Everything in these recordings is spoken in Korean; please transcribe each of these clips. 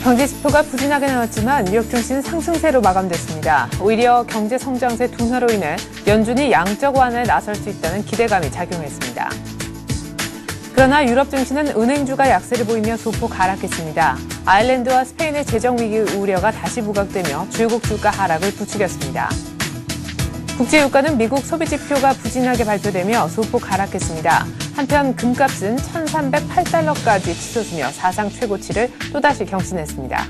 경제 지표가 부진하게 나왔지만 뉴욕 증시는 상승세로 마감됐습니다. 오히려 경제 성장세 둔화로 인해 연준이 양적 완화에 나설 수 있다는 기대감이 작용했습니다. 그러나 유럽 증시는 은행주가 약세를 보이며 소폭 하락했습니다. 아일랜드와 스페인의 재정 위기 우려가 다시 부각되며 주요국 주가 하락을 부추겼습니다. 국제유가는 미국 소비지표가 부진하게 발표되며 소폭 하락했습니다. 한편 금값은 1,308달러까지 치솟으며 사상 최고치를 또다시 경신했습니다.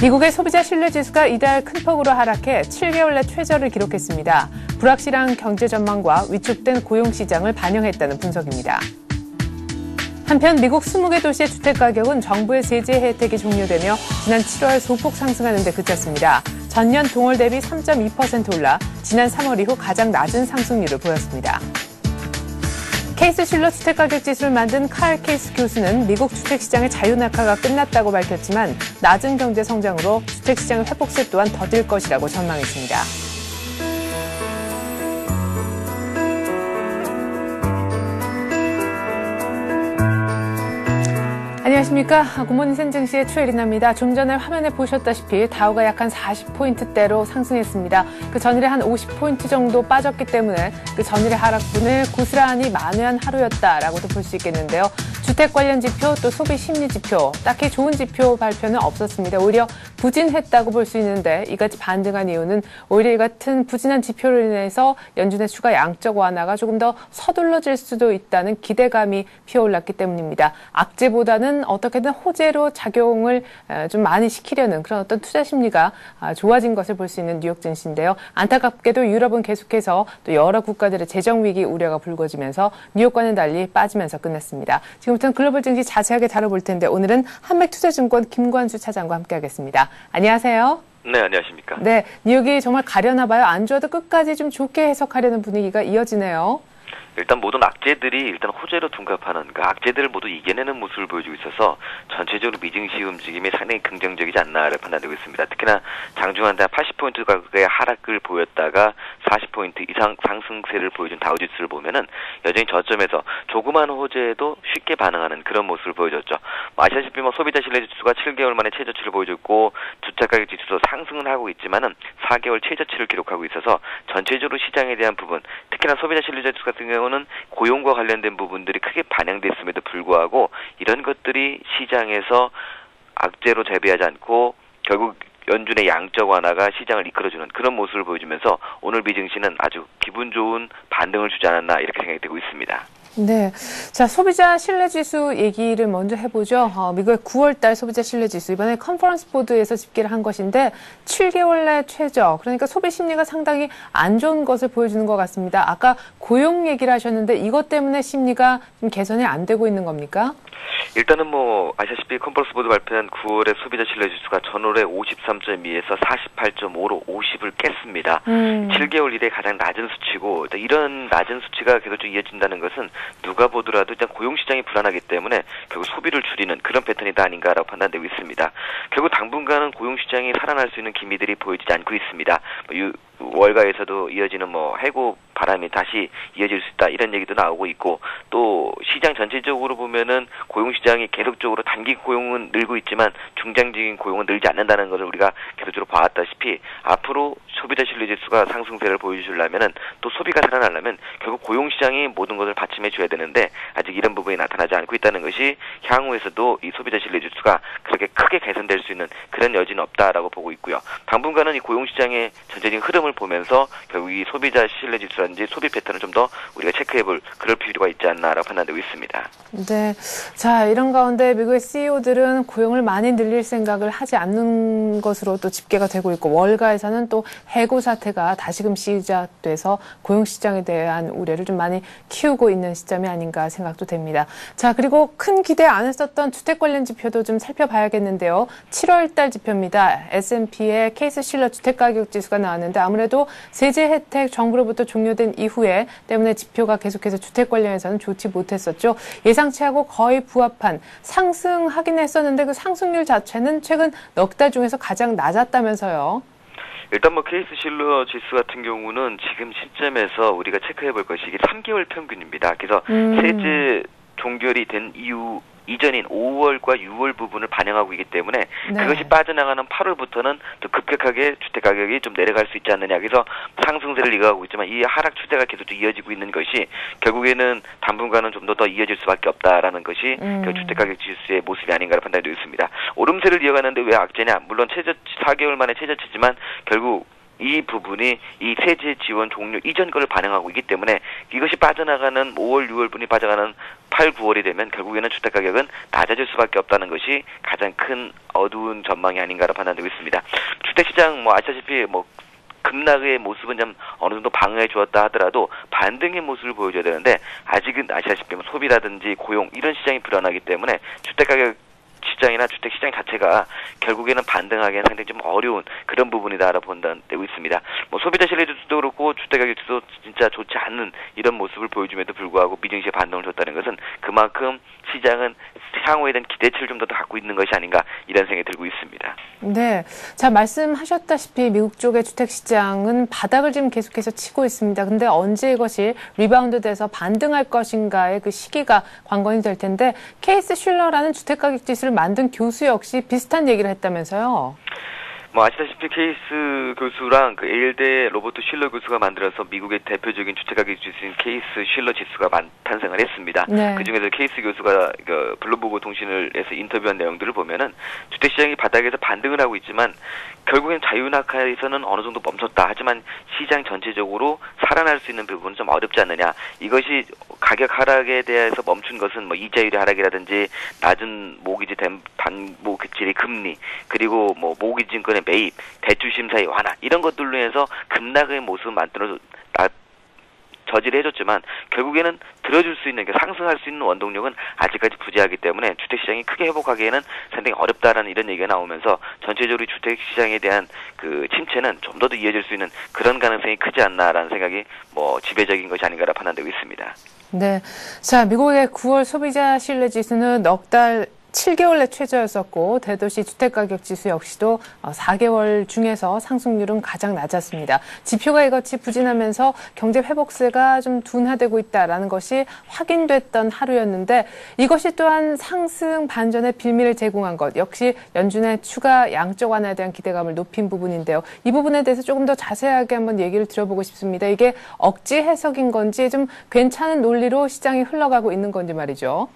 미국의 소비자 신뢰지수가 이달 큰 폭으로 하락해 7개월 내 최저를 기록했습니다. 불확실한 경제 전망과 위축된 고용시장을 반영했다는 분석입니다. 한편 미국 20개 도시의 주택가격은 정부의 세제 혜택이 종료되며 지난 7월 소폭 상승하는 데 그쳤습니다. 전년 동월 대비 3.2% 올라 지난 3월 이후 가장 낮은 상승률을 보였습니다. 케이스 실러 주택가격지수를 만든 칼 케이스 교수는 미국 주택시장의 자유낙하가 끝났다고 밝혔지만 낮은 경제 성장으로 주택시장의 회복세 또한 더딜 것이라고 전망했습니다. 안녕하십니까. 굿모닝 생증시의 최예린입니다. 좀 전에 화면에 보셨다시피 다우가 약 한 40포인트대로 상승했습니다. 그 전일에 한 50포인트 정도 빠졌기 때문에 그 전일의 하락분을 고스란히 만회한 하루였다라고도 볼 수 있겠는데요. 주택 관련 지표 또 소비 심리 지표 딱히 좋은 지표 발표는 없었습니다. 오히려 부진했다고 볼 수 있는데 이같이 반등한 이유는 오히려 이 같은 부진한 지표로 인해서 연준의 추가 양적 완화가 조금 더 서둘러질 수도 있다는 기대감이 피어올랐기 때문입니다. 악재보다는 어떻게든 호재로 작용을 좀 많이 시키려는 그런 어떤 투자 심리가 좋아진 것을 볼 수 있는 뉴욕 증시인데요. 안타깝게도 유럽은 계속해서 또 여러 국가들의 재정 위기 우려가 불거지면서 뉴욕과는 달리 빠지면서 끝났습니다. 지금부터는 글로벌 증시 자세하게 다뤄볼 텐데 오늘은 한맥투자증권 김관수 차장과 함께하겠습니다. 안녕하세요. 네, 안녕하십니까. 네, 뉴욕이 정말 가려나 봐요. 안 좋아도 끝까지 좀 좋게 해석하려는 분위기가 이어지네요. 일단 모든 악재들이 일단 호재로 둔갑하는 그 악재들을 모두 이겨내는 모습을 보여주고 있어서 전체적으로 미증시 움직임이 상당히 긍정적이지 않나를 판단되고 있습니다. 특히나 장중한 데 80포인트 가격의 하락을 보였다가 40포인트 이상 상승세를 보여준 다우지수를 보면은 여전히 저점에서 조그만 호재에도 쉽게 반응하는 그런 모습을 보여줬죠. 아시다시피 소비자 신뢰지수가 7개월 만에 최저치를 보여줬고 주택가격 지수도 상승을 하고 있지만은 4개월 최저치를 기록하고 있어서 전체적으로 시장에 대한 부분, 특히나 소비자 신뢰지수 같은 경우는 고용과 관련된 부분들이 크게 반영됐음에도 불구하고 이런 것들이 시장에서 악재로 재배하지 않고 결국 연준의 양적 완화가 시장을 이끌어주는 그런 모습을 보여주면서 오늘 미증시는 아주 기분 좋은 반등을 주지 않았나 이렇게 생각이 되고 있습니다. 네. 자, 소비자 신뢰지수 얘기를 먼저 해보죠. 미국의 9월달 소비자 신뢰지수, 이번에 컨퍼런스 보드에서 집계를 한 것인데 7개월 내 최저, 그러니까 소비 심리가 상당히 안 좋은 것을 보여주는 것 같습니다. 아까 고용 얘기를 하셨는데 이것 때문에 심리가 좀 개선이 안 되고 있는 겁니까? 일단은 아시다시피 컨퍼런스 보드 발표한 9월의 소비자 신뢰지수가 전월에 53.2에서 48.5로 50을 깼습니다. 7개월 이래 가장 낮은 수치고 이런 낮은 수치가 계속 이어진다는 것은 누가 보더라도 일단 고용시장이 불안하기 때문에 결국 소비를 줄이는 그런 패턴이다 아닌가라고 판단되고 있습니다. 결국 당분간은 고용시장이 살아날 수 있는 기미들이 보이지 않고 있습니다. 월가에서도 이어지는 해고 바람이 다시 이어질 수 있다 이런 얘기도 나오고 있고 또 시장 전체적으로 보면은 고용시장이 계속적으로 단기 고용은 늘고 있지만 중장기적인 고용은 늘지 않는다는 것을 우리가 계속적으로 봐왔다시피 앞으로 소비자 신뢰지수가 상승세를 보여주려면은 또 소비가 살아나려면 결국 고용시장이 모든 것을 받침해 줘야 되는데 아직 이런 부분이 나타나지 않고 있다는 것이 향후에서도 이 소비자 신뢰지수가 그렇게 크게 개선될 수 있는 그런 여지는 없다라고 보고 있고요. 당분간은 이 고용시장의 전체적인 흐름을 보면서 결국 이 소비자 신뢰지수라든지 소비 패턴을 좀 더 우리가 체크해볼 그럴 필요가 있지 않나라고 판단되고 있습니다. 네, 자 이런 가운데 미국의 CEO들은 고용을 많이 늘릴 생각을 하지 않는 것으로 또 집계가 되고 있고 월가에서는 또 해고 사태가 다시금 시작돼서 고용 시장에 대한 우려를 좀 많이 키우고 있는 시점이 아닌가 생각도 됩니다. 자 그리고 큰 기대 안 했었던 주택 관련 지표도 좀 살펴봐야겠는데요. 7월 달 지표입니다. S&P의 케이스 실러 주택가격 지수가 나왔는데 아무래도 세제 혜택 정부로부터 종료된 이후에 때문에 지표가 계속해서 주택 관련해서는 좋지 못했었죠. 예상치하고 거의 부합한 상승하긴 했었는데 그 상승률 자체는 최근 넉 달 중에서 가장 낮았다면서요. 일단 케이스 실러 지수 같은 경우는 지금 시점에서 우리가 체크해 볼 것이 이게 3개월 평균입니다. 그래서 세제 종결이 된 이후 이전인 5월과 6월 부분을 반영하고 있기 때문에 네. 그것이 빠져나가는 8월부터는 더 급격하게 주택 가격이 좀 내려갈 수 있지 않느냐. 그래서 상승세를 이어가고 있지만 이 하락 추세가 계속 이어지고 있는 것이 결국에는 당분간은 좀 더 이어질 수밖에 없다라는 것이 그 주택 가격 지수의 모습이 아닌가를 판단되고 있습니다. 오름세를 이어가는데 왜 악재냐? 물론 4개월 만에 최저치지만 결국 이 부분이 이 세제 지원 종료 이전 거를 반영하고 있기 때문에 이것이 빠져나가는 5월, 6월 분이 빠져가는 8, 9월이 되면 결국에는 주택 가격은 낮아질 수밖에 없다는 것이 가장 큰 어두운 전망이 아닌가로 판단되고 있습니다. 주택 시장 아시다시피 급락의 모습은 좀 어느 정도 방어해 주었다 하더라도 반등의 모습을 보여줘야 되는데 아직은 아시다시피 소비라든지 고용 이런 시장이 불안하기 때문에 주택 가격 시장이나 주택 시장 자체가 결국에는 반등하기에는 상당히 좀 어려운 그런 부분이다라고 판단되고 있습니다. 소비자 신뢰지수도 그렇고 주택 가격 지수도 진짜 좋지 않는 이런 모습을 보여줌에도 불구하고 미증시에 반등을 줬다는 것은 그만큼 시장은 향후에 대한 기대치를 좀 더 갖고 있는 것이 아닌가 이런 생각이 들고 있습니다. 네, 자 말씀하셨다시피 미국 쪽의 주택 시장은 바닥을 지금 계속해서 치고 있습니다. 근데 언제 이것이 리바운드돼서 반등할 것인가의 그 시기가 관건이 될 텐데 케이스 슐러라는 주택 가격 지수를 만든 교수 역시 비슷한 얘기를 했다면서요. 아시다시피 케이스 교수랑 그 예일대 로버트 슐러 교수가 만들어서 미국의 대표적인 주택가격 지수인 케이스 슐러 지수가 탄생을 했습니다. 네. 그 중에서 케이스 교수가 블룸버그 통신을에서 인터뷰한 내용들을 보면은 주택시장이 바닥에서 반등을 하고 있지만 결국엔 자유낙하에서는 어느 정도 멈췄다. 하지만 시장 전체적으로 살아날 수 있는 부분은 좀 어렵지 않느냐. 이것이 가격 하락에 대해서 멈춘 것은 이자율의 하락이라든지 낮은 모기지 반모기질의 금리 그리고 모기지 증권의 매입, 대출 심사의 완화 이런 것들로 해서 급락의 모습을 저지해줬지만 결국에는 들어줄 수 있는 상승할 수 있는 원동력은 아직까지 부재하기 때문에 주택시장이 크게 회복하기에는 상당히 어렵다라는 이런 얘기가 나오면서 전체적으로 주택시장에 대한 그 침체는 좀 더 이어질 수 있는 그런 가능성이 크지 않나라는 생각이 지배적인 것이 아닌가라 판단되고 있습니다. 네, 자 미국의 9월 소비자 신뢰 지수는 넉 달 7개월 내 최저였었고 대도시 주택가격지수 역시도 4개월 중에서 상승률은 가장 낮았습니다. 지표가 이같이 부진하면서 경제 회복세가 좀 둔화되고 있다는 것이 확인됐던 하루였는데 이것이 또한 상승 반전의 빌미를 제공한 것 역시 연준의 추가 양적 완화에 대한 기대감을 높인 부분인데요. 이 부분에 대해서 조금 더 자세하게 한번 얘기를 들어보고 싶습니다. 이게 억지 해석인 건지 좀 괜찮은 논리로 시장이 흘러가고 있는 건지 말이죠.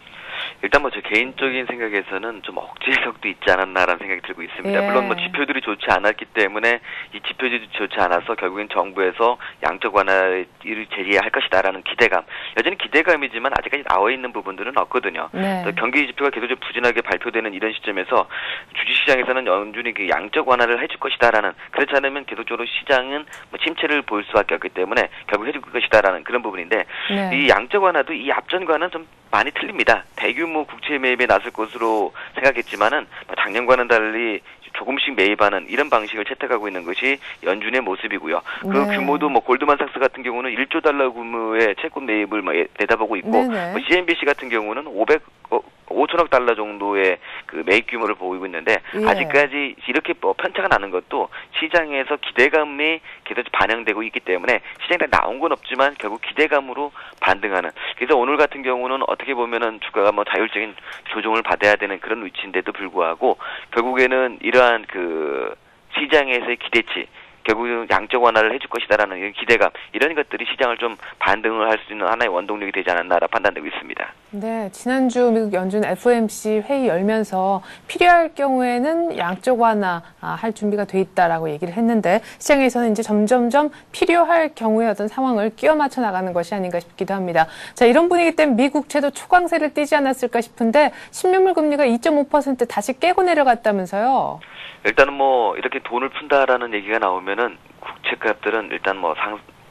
일단 제 개인적인 생각에서는 좀 억지 해석도 있지 않았나라는 생각이 들고 있습니다. 예. 물론 지표들이 좋지 않았기 때문에 이 지표들이 좋지 않아서 결국엔 정부에서 양적 완화를 제시할 것이다라는 기대감. 여전히 기대감이지만 아직까지 나와 있는 부분들은 없거든요. 네. 경기 지표가 계속적으로 부진하게 발표되는 이런 시점에서 주식시장에서는 연준이 그 양적 완화를 해줄 것이다라는 그렇지 않으면 계속적으로 시장은 침체를 보일 수밖에 없기 때문에 결국 해줄 것이다라는 그런 부분인데 네. 이 양적 완화도 이 앞전과는 좀 많이 틀립니다. 대규모 국채 매입에 나설 것으로 생각했지만은 작년과는 달리 조금씩 매입하는 이런 방식을 채택하고 있는 것이 연준의 모습이고요. 그 네. 규모도 골드만삭스 같은 경우는 1조 달러 규모의 채권 매입을 내다보고 있고 CNBC 같은 경우는 5천억 달러 정도의 그 매입 규모를 보이고 있는데 예. 아직까지 이렇게 편차가 나는 것도 시장에서 기대감이 계속 반영되고 있기 때문에 시장에 나온 건 없지만 결국 기대감으로 반등하는. 그래서 오늘 같은 경우는 어떻게 보면은 주가가 자율적인 조정을 받아야 되는 그런 위치인데도 불구하고 결국에는 이러한 그 시장에서의 기대치 결국은 양적 완화를 해줄 것이다라는 이런 기대감 이런 것들이 시장을 좀 반등을 할 수 있는 하나의 원동력이 되지 않았나라 판단되고 있습니다. 네, 지난주 미국 연준 FOMC 회의 열면서 필요할 경우에는 양적 완화 할 준비가 돼 있다라고 얘기를 했는데 시장에서는 이제 점점점 필요할 경우의 어떤 상황을 끼워 맞춰 나가는 것이 아닌가 싶기도 합니다. 자, 이런 분위기 때문에 미국채도 초강세를 띠지 않았을까 싶은데 10년물 금리가 2.5% 다시 깨고 내려갔다면서요. 일단은 이렇게 돈을 푼다라는 얘기가 나오면은 국채값들은 일단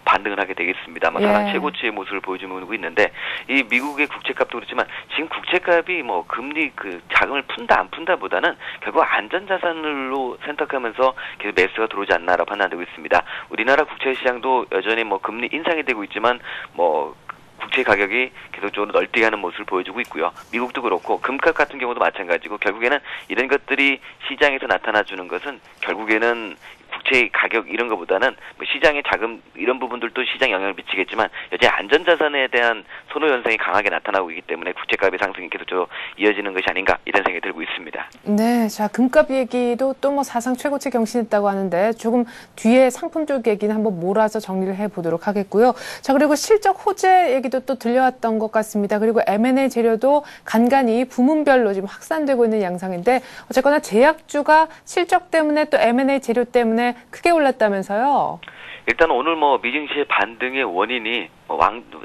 반등을 하게 되겠습니다. 예. 사상 최고치의 모습을 보여주고 있는데 이 미국의 국채값도 그렇지만 지금 국채값이 금리 자금을 푼다 안 푼다보다는 결국 안전자산으로 선택하면서 계속 매수가 들어오지 않나라고 판단되고 있습니다. 우리나라 국채 시장도 여전히 금리 인상이 되고 있지만 국채 가격이 계속적으로 널뛰게 모습을 보여주고 있고요. 미국도 그렇고 금값 같은 경우도 마찬가지고 결국에는 이런 것들이 시장에서 나타나주는 것은 결국에는 국채 가격 이런 것보다는 뭐 시장의 자금 이런 부분들도 시장 영향을 미치겠지만 여전히 안전자산에 대한 선호 현상이 강하게 나타나고 있기 때문에 국채값의 상승이 계속적으로 이어지는 것이 아닌가 이런 생각이 들고 있습니다. 네, 자 금값 얘기도 또 뭐 사상 최고치 경신했다고 하는데 조금 뒤에 상품 쪽 얘기는 한번 몰아서 정리를 해보도록 하겠고요. 자 그리고 실적 호재 얘기도 또 들려왔던 것 같습니다. 그리고 M&A 재료도 간간히 부문별로 지금 확산되고 있는 양상인데 어쨌거나 제약주가 실적 때문에 또 M&A 재료 때문에 크게 올랐다면서요? 일단 오늘 뭐 미증시의 반등의 원인이 뭐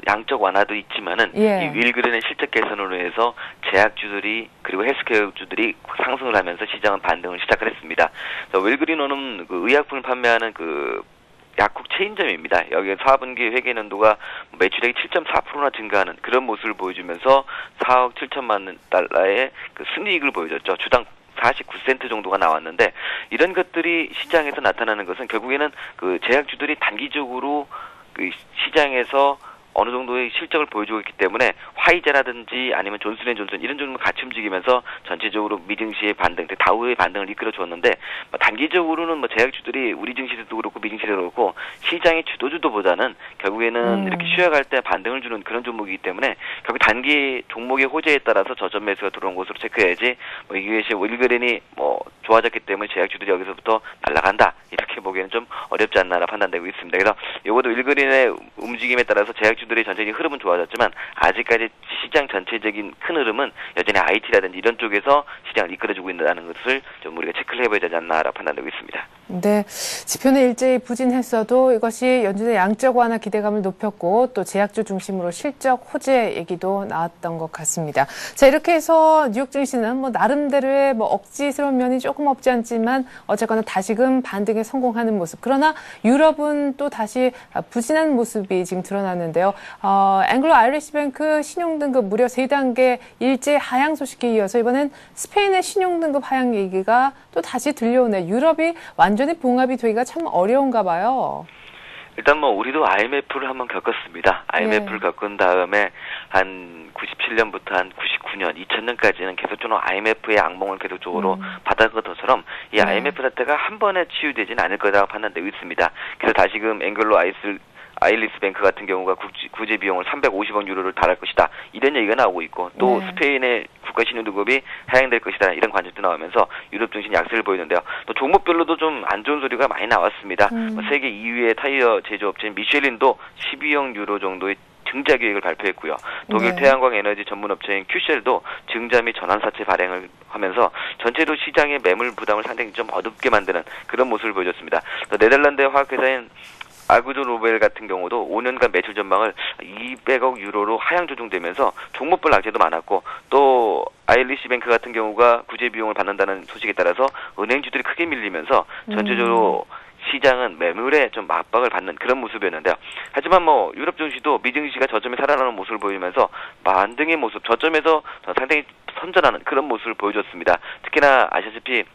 양적 완화도 있지만은 예. 이 윌그린의 실적 개선으로 해서 제약주들이 그리고 헬스케어주들이 상승을 하면서 시장은 반등을 시작을 했습니다. 윌그린은 그 의약품을 판매하는 그 약국 체인점입니다. 여기 4분기 회계연도가 매출액이 7.4%나 증가하는 그런 모습을 보여주면서 4억 7천만 달러의 그 순이익을 보여줬죠. 주당 49센트 정도가 나왔는데 이런 것들이 시장에서 나타나는 것은 결국에는 그 제약주들이 단기적으로 그 시장에서 어느 정도의 실적을 보여주고 있기 때문에 화이자라든지 아니면 존슨앤존슨 이런 종목을 같이 움직이면서 전체적으로 미증시의 반등, 다우의 반등을 이끌어 주었는데 단기적으로는 뭐 제약주들이 우리 증시도 그렇고 미증시도 그렇고 시장의 주도주도보다는 결국에는 이렇게 쉬어갈 때 반등을 주는 그런 종목이기 때문에 결국 단기 종목의 호재에 따라서 저점 매수가 들어온 것으로 체크해야지 뭐 이것이 윌그린이 뭐 좋아졌기 때문에 제약주들이 여기서부터 날아간다 이렇게 보기에는 좀 어렵지 않나 판단되고 있습니다. 그래서 이것도 윌그린의 움직임에 따라서 제약주들의 전체적인 흐름은 좋아졌지만 아직까지 시장 전체적인 큰 흐름은 여전히 IT라든지 이런 쪽에서 시장을 이끌어주고 있다는 것을 좀 우리가 체크를 해봐야 되지 않나 판단되고 있습니다. 네, 지표는 일제히 부진했어도 이것이 연준의 양적 완화 기대감을 높였고 또 제약주 중심으로 실적 호재 얘기도 나왔던 것 같습니다. 자, 이렇게 해서 뉴욕 증시는 뭐 나름대로의 뭐 억지스러운 면이 조금 없지 않지만 어쨌거나 다시금 반등에 성공하는 모습. 그러나 유럽은 또 다시 부진한 모습이 지금 드러났는데요. 앵글로 아이리시 뱅크 신용등급 무려 3단계 일제 하향 소식에 이어서 이번엔 스페인의 신용등급 하향 얘기가 또 다시 들려오네. 유럽이 완전히 봉합이 되기가 참 어려운가 봐요. 일단 뭐 우리도 IMF를 한번 겪었습니다. IMF를 겪은 다음에 한 97년부터 한 99년, 2000년까지는 계속적으로 IMF의 악몽을 계속적으로 받아간 것처럼 이 IMF 사태가 한 번에 치유되지는 않을 거라고 판단되고 있습니다. 그래서 다시금 앵글로 아일리스 뱅크 같은 경우가 구제 비용을 350억 유로를 달할 것이다. 이런 얘기가 나오고 있고 또 스페인의 국가 신용등급이 하향될 것이다. 이런 관측도 나오면서 유럽 증시 약세를 보이는데요. 또 종목별로도 좀 안 좋은 소리가 많이 나왔습니다. 세계 2위의 타이어 제조업체인 미쉐린도 12억 유로 정도의 증자 계획을 발표했고요. 독일 태양광 에너지 전문 업체인 큐쉘도 증자 및 전환사채 발행을 하면서 전체로 시장의 매물 부담을 상당히 좀 어둡게 만드는 그런 모습을 보여줬습니다. 또 네덜란드의 화학회사인 아구조 노벨 같은 경우도 5년간 매출 전망을 200억 유로로 하향 조정되면서 종목별 악재도 많았고 또 아일리시 뱅크 같은 경우가 구제 비용을 받는다는 소식에 따라서 은행주들이 크게 밀리면서 전체적으로 시장은 매물에 좀 압박을 받는 그런 모습이었는데요. 하지만 뭐 유럽 증시도 미증시가 저점에 살아나는 모습을 보이면서 반등의 모습, 저점에서 상당히 선전하는 그런 모습을 보여줬습니다. 특히나 아시다시피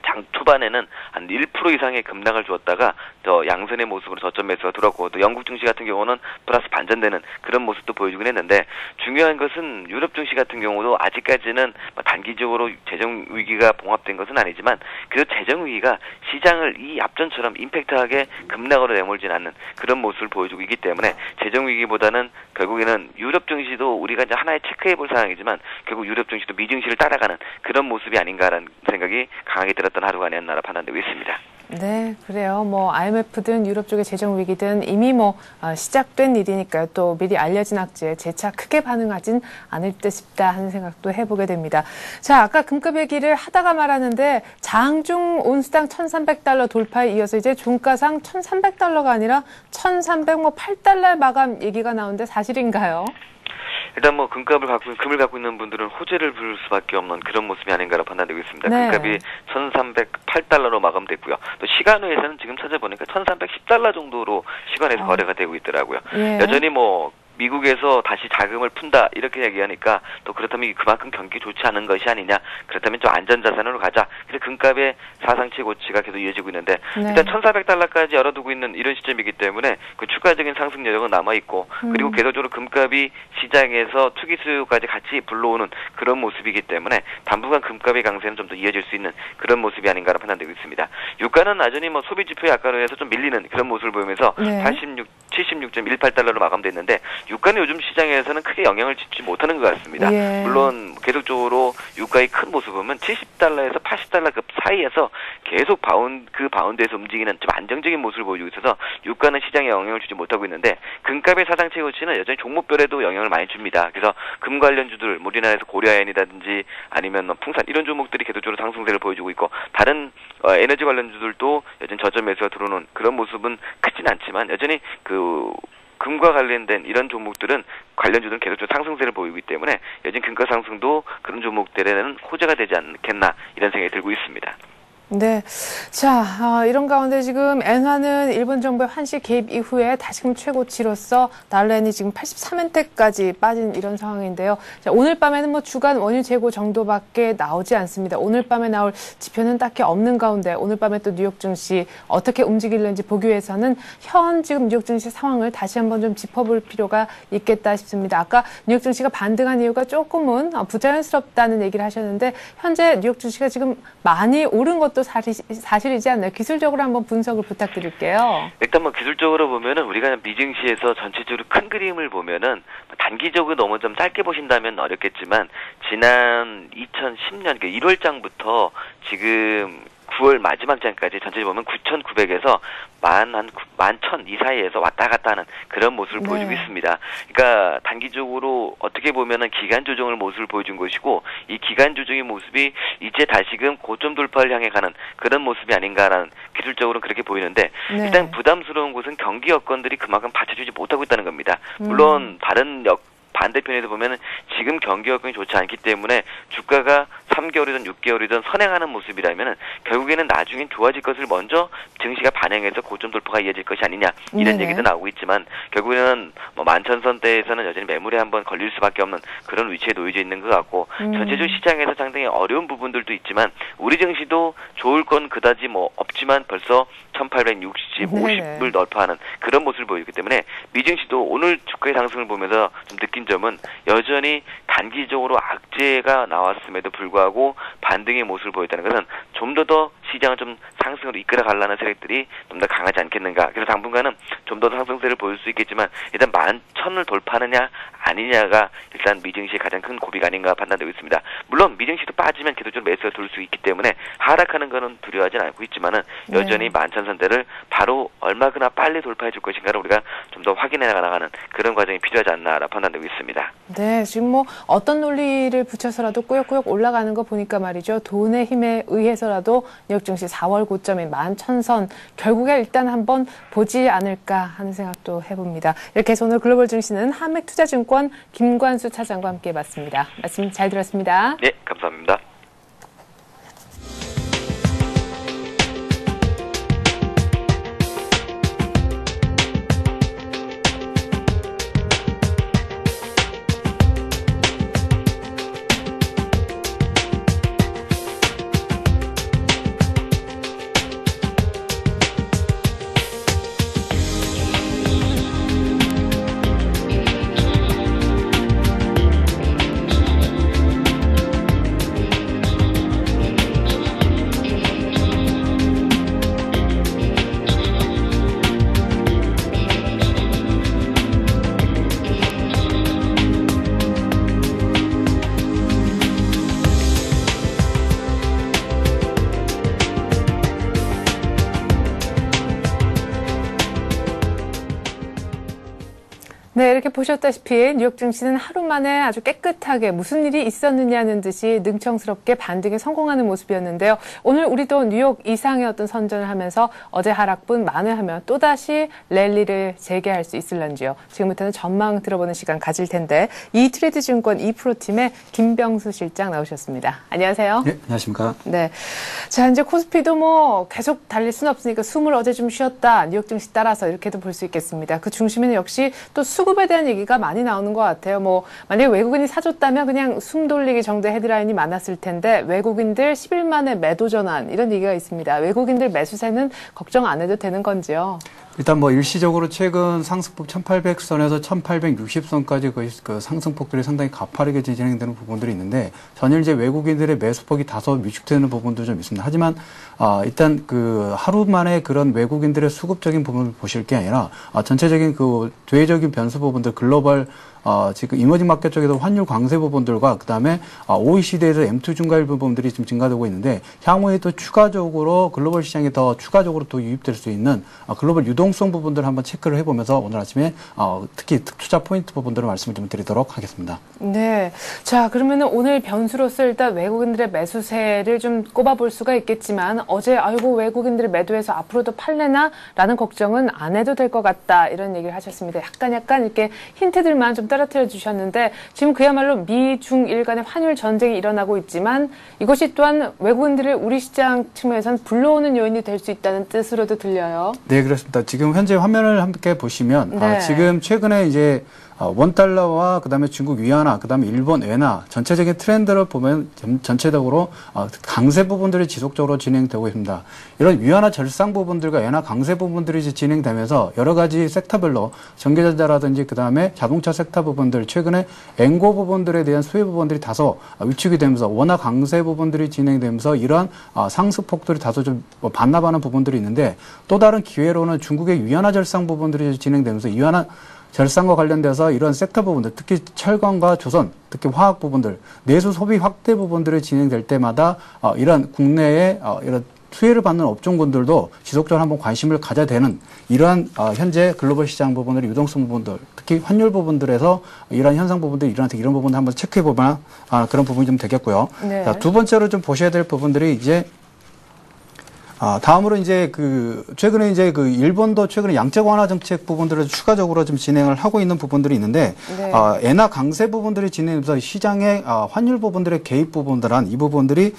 장 초반에는 한 1% 이상의 급락을 주었다가 더 양선의 모습으로 저점 매수가 들어왔고 또 영국 증시 같은 경우는 플러스 반전되는 그런 모습도 보여주긴 했는데 중요한 것은 유럽 증시 같은 경우도 아직까지는 단기적으로 재정 위기가 봉합된 것은 아니지만 그래도 재정 위기가 시장을 이 앞전처럼 임팩트하게 급락으로 내몰진 않는 그런 모습을 보여주고 있기 때문에 재정 위기보다는 결국에는 유럽 증시도 우리가 이제 하나의 체크해볼 사항이지만 결국 유럽 증시도 미 증시를 따라가는 그런 모습이 아닌가라는 생각이 강하게 들었던 하루가 아니었나 판단되고 있습니다. 네, 그래요. 뭐 IMF든 유럽 쪽의 재정 위기든 이미 뭐 시작된 일이니까요. 또 미리 알려진 악재에 재차 크게 반응하진 않을 듯 싶다 하는 생각도 해보게 됩니다. 자, 아까 금값 얘기를 하다가 말하는데 장중 온스당 1,300달러 돌파에 이어서 이제 종가상 1,300달러가 아니라 1,308달러 마감 얘기가 나오는데 사실인가요? 일단 뭐 금을 갖고 있는 분들은 호재를 부를 수밖에 없는 그런 모습이 아닌가로 판단되고 있습니다. 네. 금값이 1,308달러로 마감됐고요. 또 시간외에서는 지금 찾아보니까 1,310달러 정도로 시간에서 거래가 되고 있더라고요. 예. 여전히 뭐 미국에서 다시 자금을 푼다 이렇게 얘기하니까 또 그렇다면 그만큼 경기 좋지 않은 것이 아니냐. 그렇다면 좀 안전자산으로 가자. 그래서 금값의 사상 최고치가 계속 이어지고 있는데 일단 1,400달러까지 열어두고 있는 이런 시점이기 때문에 그 추가적인 상승 여력은 남아있고 그리고 계속적으로 금값이 시장에서 투기 수요까지 같이 불러오는 그런 모습이기 때문에 당분간 금값의 강세는 좀 더 이어질 수 있는 그런 모습이 아닌가로 판단되고 있습니다. 유가는 여전히 뭐 소비 지표 약간으로 해서 좀 밀리는 그런 모습을 보이면서 76.18달러로 마감됐는데 유가는 요즘 시장에서는 크게 영향을 주지 못하는 것 같습니다. 물론 계속적으로 유가의 큰 모습을 보면 70달러에서 80달러급 사이에서 계속 바운드에서 움직이는 좀 안정적인 모습을 보여주고 있어서 유가는 시장에 영향을 주지 못하고 있는데 금값의 사상 최고치는 여전히 종목별에도 영향을 많이 줍니다. 그래서 금 관련주들 우리나라에서 고려아연이라든지 아니면 풍산 이런 종목들이 계속적으로 상승세를 보여주고 있고 다른 에너지 관련주들도 여전히 저점에서 들어오는 그런 모습은 크진 않지만 여전히 금과 관련된 이런 종목들은 관련주들은 계속적으로 상승세를 보이기 때문에 여전히 금가 상승도 그런 종목들에는 호재가 되지 않겠나 이런 생각이 들고 있습니다. 네. 자, 이런 가운데 지금 엔화는 일본 정부의 환시 개입 이후에 다시금 최고치로서 달러엔이 지금 83엔대까지 빠진 이런 상황인데요. 자, 오늘 밤에는 뭐 주간 원유 재고 정도밖에 나오지 않습니다. 오늘 밤에 나올 지표는 딱히 없는 가운데 오늘 밤에 또 뉴욕 증시 어떻게 움직일는지 보기 위해서는 현 지금 뉴욕 증시 상황을 다시 한번 좀 짚어볼 필요가 있겠다 싶습니다. 아까 뉴욕 증시가 반등한 이유가 조금은 부자연스럽다는 얘기를 하셨는데 현재 뉴욕 증시가 지금 많이 오른 것도 사실이지 않나요? 기술적으로 한번 분석을 부탁드릴게요. 일단 뭐 기술적으로 보면은 우리가 미증시에서 전체적으로 큰 그림을 보면은 단기적으로 너무 좀 짧게 보신다면 어렵겠지만 지난 2010년 1월장부터 지금 9월 마지막 장까지 전체적으로 보면 9,900에서 11,000 이 사이에서 왔다 갔다 하는 그런 모습을 보여주고 있습니다. 그러니까 단기적으로 어떻게 보면은 기간 조정을 모습을 보여준 것이고 이 기간 조정의 모습이 이제 다시금 고점 돌파를 향해 가는 그런 모습이 아닌가라는 기술적으로 그렇게 보이는데 일단 부담스러운 곳은 경기 여건들이 그만큼 받쳐주지 못하고 있다는 겁니다. 물론 다른 반대편에서 보면은 지금 경기 여건이 좋지 않기 때문에 주가가 3개월이든 6개월이든 선행하는 모습이라면은 결국에는 나중엔 좋아질 것을 먼저 증시가 반영해서 고점 돌파가 이어질 것이 아니냐 이런 얘기도 나오고 있지만 결국에는 뭐 11,000선대에서는 여전히 매물에 한번 걸릴 수밖에 없는 그런 위치에 놓여져 있는 것 같고 전체적으로 시장에서 상당히 어려운 부분들도 있지만 우리 증시도 좋을 건 그다지 뭐 없지만 벌써 1860, 50을 돌파하는 그런 모습을 보이기 때문에 미증시도 오늘 주가의 상승을 보면서 좀 느낀 점은 여전히 단기적으로 악재가 나왔음에도 불구하고 반등의 모습을 보였다는 것은 좀 더 시장을 좀 상승으로 이끌어 가려는 세력들이 좀 더 강하지 않겠는가. 그래서 당분간은 좀 더 상승세를 보일 수 있겠지만 일단 11,000을 돌파하느냐 아니냐가 일단 미증시의 가장 큰 고비가 아닌가 판단되고 있습니다. 물론 미증시도 빠지면 계속적으로 매수가 들어올 수 있기 때문에 하락하는 것은 두려워하지는 않고 있지만은 여전히 11,000선대를 바로 얼마나 빨리 돌파해 줄 것인가를 우리가 좀 더 확인해 나가는 그런 과정이 필요하지 않나라 판단되고 있습니다. 네, 지금 뭐 어떤 논리를 붙여서라도 꾸역꾸역 올라가는 거 보니까 말이죠. 돈의 힘에 의해서라도 뉴욕 증시 4월 고점인 11,000선 결국에 일단 한번 보지 않을까 하는 생각도 해봅니다. 이렇게 해서 오늘 글로벌 증시는 한맥투자증권 김관수 차장과 함께 해봤습니다. 말씀 잘 들었습니다. 네, 감사합니다. 네, 이렇게 보셨다시피 뉴욕 증시는 하루 만에 아주 깨끗하게 무슨 일이 있었느냐는 듯이 능청스럽게 반등에 성공하는 모습이었는데요. 오늘 우리도 뉴욕 이상의 어떤 선전을 하면서 어제 하락분 만회하며 또다시 랠리를 재개할 수 있을런지요. 지금부터는 전망 들어보는 시간 가질 텐데 이트레이드 증권 2프로팀의 김병수 실장 나오셨습니다. 안녕하세요. 네, 안녕하십니까. 네. 자, 이제 코스피도 뭐 계속 달릴 수는 없으니까 숨을 어제 좀 쉬었다. 뉴욕 증시 따라서 이렇게도 볼 수 있겠습니다. 그 중심에는 역시 또 수급 수급에 대한 얘기가 많이 나오는 것 같아요. 뭐 만약에 외국인이 사줬다면 그냥 숨 돌리기 정도의 헤드라인이 많았을 텐데 외국인들 10일 만에 매도 전환 이런 얘기가 있습니다. 외국인들 매수세는 걱정 안 해도 되는 건지요? 일단 뭐 일시적으로 최근 상승폭 1800선에서 1860선까지 그 상승폭들이 상당히 가파르게 진행되는 부분들이 있는데 전일 이제 외국인들의 매수폭이 다소 위축되는 부분도 좀 있습니다. 하지만 일단 그 하루 만에 그런 외국인들의 수급적인 부분을 보실 게 아니라 전체적인 그 대외적인 변수 부분들 글로벌 지금 이머징 마켓 쪽에도 환율 강세 부분들과 그다음에 OECD에서 M2 증가율 부분들이 지금 증가되고 있는데 향후에 또 추가적으로 글로벌 시장에 더 추가적으로 또 유입될 수 있는 글로벌 유동성 부분들을 한번 체크를 해보면서 오늘 아침에 특히 투자 포인트 부분들을 말씀을 좀 드리도록 하겠습니다. 네. 자, 그러면은 오늘 변수로서 일단 외국인들의 매수세를 좀 꼽아볼 수가 있겠지만 어제 아이고 외국인들이 매도해서 앞으로도 팔래나? 라는 걱정은 안 해도 될 것 같다 이런 얘기를 하셨습니다. 약간 이렇게 힌트들만 좀 떨어뜨려 주셨는데 지금 그야말로 미, 중, 일 간의 환율 전쟁이 일어나고 있지만 이것이 또한 외국인들을 우리 시장 측면에서는 불러오는 요인이 될 수 있다는 뜻으로도 들려요. 네, 그렇습니다. 지금 현재 화면을 함께 보시면 네. 지금 최근에 이제 원달러와 그다음에 중국 위안화, 그다음에 일본 엔화 전체적인 트렌드를 보면 전체적으로 강세 부분들이 지속적으로 진행되고 있습니다. 이런 위안화 절상 부분들과 엔화 강세 부분들이 진행되면서 여러 가지 섹터별로 전기전자라든지 그다음에 자동차 섹터 부분들 최근에 엔고 부분들에 대한 수혜 부분들이 다소 위축이 되면서 원화 강세 부분들이 진행되면서 이러한 상승폭들이 다소 좀 반납하는 부분들이 있는데 또 다른 기회로는 중국의 위안화 절상 부분들이 진행되면서 위안화 절상과 관련돼서 이런 섹터 부분들, 특히 철강과 조선, 특히 화학 부분들, 내수 소비 확대 부분들이 진행될 때마다 이런 국내의 이런 수혜를 받는 업종군들도 지속적으로 한번 관심을 가져야 되는 이러한 현재 글로벌 시장 부분들의 유동성 부분들, 특히 환율 부분들에서 이러한 현상 부분들이 일어날 때 이런 부분을 한번 체크해보면 그런 부분이 좀 되겠고요. 네. 자, 두 번째로 좀 보셔야 될 부분들이 이제 다음으로 이제 최근에 이제 일본도 최근에 양적 완화 정책 부분들을 추가적으로 좀 진행을 하고 있는 부분들이 있는데, 네. 엔화 강세 부분들이 진행되면서 시장의 환율 부분들의 개입 부분들한 이 부분들이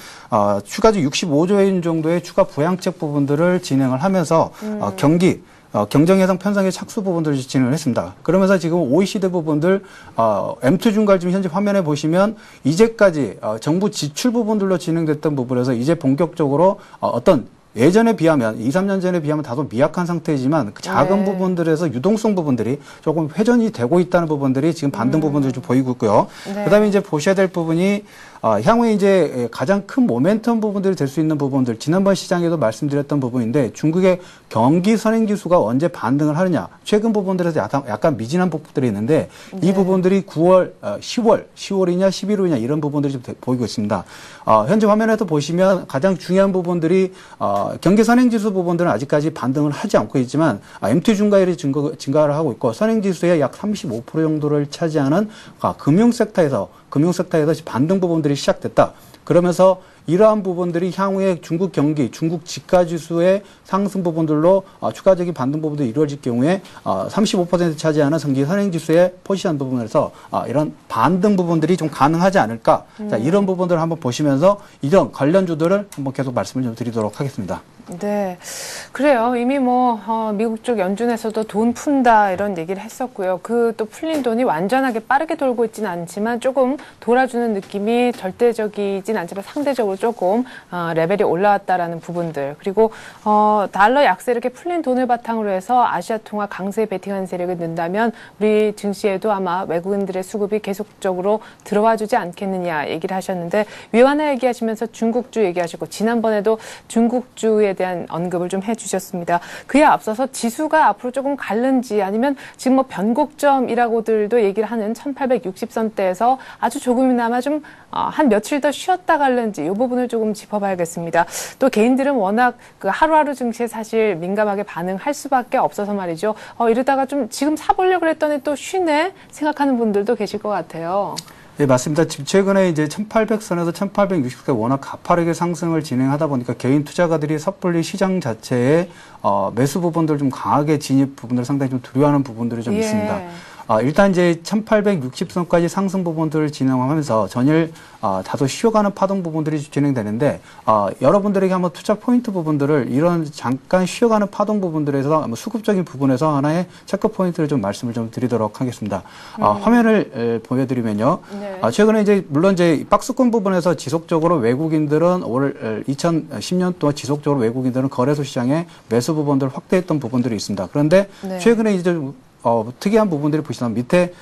추가적 65조 엔 정도의 추가 부양책 부분들을 진행을 하면서 경쟁해상 편성의 착수 부분들을 진행을 했습니다. 그러면서 지금 OECD 부분들, M2 중괄 지금 현재 화면에 보시면 이제까지 정부 지출 부분들로 진행됐던 부분에서 이제 본격적으로 어떤 예전에 비하면 2, 3년 전에 비하면 다소 미약한 상태이지만 그 작은 부분들에서 유동성 부분들이 조금 회전이 되고 있다는 부분들이 지금 반등 부분들이 좀 보이고 있고요. 네. 그다음에 이제 보셔야 될 부분이 향후에 이제 가장 큰 모멘텀 부분들이 될 수 있는 부분들, 지난번 시장에도 말씀드렸던 부분인데 중국의 경기 선행 지수가 언제 반등을 하느냐, 최근 부분들에서 약간 미진한 부분들이 있는데 이 네. 부분들이 9월, 10월이냐 11월이냐 이런 부분들이 좀 보이고 있습니다. 현재 화면에도 보시면 가장 중요한 부분들이 경기 선행 지수 부분들은 아직까지 반등을 하지 않고 있지만 M2 중과율이 증가를 하고 있고 선행 지수의 약 35% 정도를 차지하는 금융 섹터에서 반등 부분들이 시작됐다. 그러면서 이러한 부분들이 향후에 중국 경기, 중국 지가 지수의 상승 부분들로 추가적인 반등 부분들이 이루어질 경우에 35% 차지하는 경기 선행 지수의 포지션 부분에서 이런 반등 부분들이 좀 가능하지 않을까. 자, 이런 부분들을 한번 보시면서 이런 관련주들을 한번 계속 말씀을 좀 드리도록 하겠습니다. 네. 그래요. 이미 미국 쪽 연준에서도 돈 푼다 이런 얘기를 했었고요. 그 또 풀린 돈이 완전하게 빠르게 돌고 있지는 않지만 조금 돌아주는 느낌이 절대적이진 않지만 상대적으로 조금 레벨이 올라왔다라는 부분들. 그리고 달러 약세 이렇게 풀린 돈을 바탕으로 해서 아시아 통화 강세 베팅하는 세력을 넣는다면 우리 증시에도 아마 외국인들의 수급이 계속적으로 들어와 주지 않겠느냐 얘기를 하셨는데 위안화 얘기하시면서 중국주 얘기하시고 지난번에도 중국주에 대한 언급을 좀 해주셨습니다. 그에 앞서서 지수가 앞으로 조금 갈는지 아니면 지금 뭐 변곡점이라고들도 얘기를 하는 1860선대에서 아주 조금이나마 좀 한 며칠 더 쉬었다 갈는지 이 부분을 조금 짚어봐야겠습니다. 또 개인들은 워낙 그 하루하루 증시에 사실 민감하게 반응할 수밖에 없어서 말이죠. 이러다가 좀 지금 사보려고 했더니 또 쉬네 생각하는 분들도 계실 것 같아요. 네, 맞습니다. 지금 최근에 이제 1800선에서 1860까지 워낙 가파르게 상승을 진행하다 보니까 개인 투자가들이 섣불리 시장 자체에 매수 부분들 좀 강하게 진입 부분들 상당히 좀 두려워하는 부분들이 좀 있습니다. 일단 이제 1860선까지 상승 부분들을 진행하면서 전일 다소 쉬어가는 파동 부분들이 진행되는데 여러분들에게 한번 투자 포인트 부분들을 이런 잠깐 쉬어가는 파동 부분들에서 수급적인 부분에서 하나의 체크 포인트를 좀 말씀을 좀 드리도록 하겠습니다. 화면을 보여드리면요. 네. 최근에 이제 물론 이제 박스권 부분에서 지속적으로 외국인들은 올 2010년 동안 지속적으로 외국인들은 거래소 시장에 매수 부분들을 확대했던 부분들이 있습니다. 그런데 네. 최근에 이제 특이한 부분들이 보시면 밑에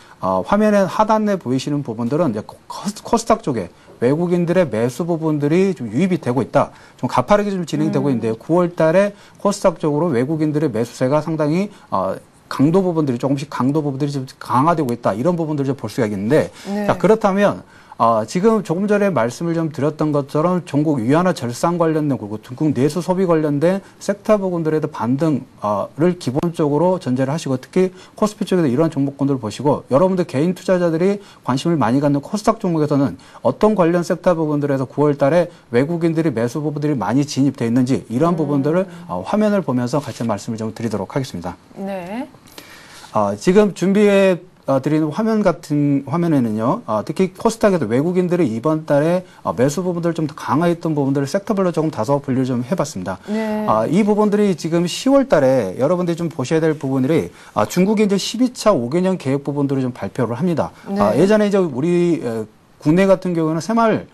화면에 하단에 보이시는 부분들은 이제 코스닥 쪽에 외국인들의 매수 부분들이 좀 유입이 되고 있다. 좀 가파르게 좀 진행되고 있는데요. 9월 달에 코스닥 쪽으로 외국인들의 매수세가 상당히 강도 부분들이 조금씩 강도 부분들이 좀 강화되고 있다. 이런 부분들을 좀 볼 수가 있는데 네. 자, 그렇다면 지금 조금 전에 말씀을 좀 드렸던 것처럼 종국 위안화 절상 관련된 그리고 중국 내수 소비 관련된 섹터 부분들에 대한 반등을 기본적으로 전제를 하시고 특히 코스피 쪽에서 이러한 종목군들을 보시고 여러분들 개인 투자자들이 관심을 많이 갖는 코스닥 종목에서는 어떤 관련 섹터 부분들에서 9월 달에 외국인들이 매수 부분들이 많이 진입되어 있는지 이러한 부분들을 화면을 보면서 같이 말씀을 좀 드리도록 하겠습니다. 네. 지금 준비해 드리는 화면에는요, 특히 코스닥에도 외국인들이 이번 달에 매수 부분들을 좀 더 강화했던 부분들을 섹터별로 조금 다소 분류를 좀 해봤습니다. 네. 이 부분들이 지금 10월 달에 여러분들이 좀 보셔야 될 부분들이 중국의 이제 12차 5개년 계획 부분들을 좀 발표를 합니다. 네. 예전에 이제 우리 국내 같은 경우는 새마을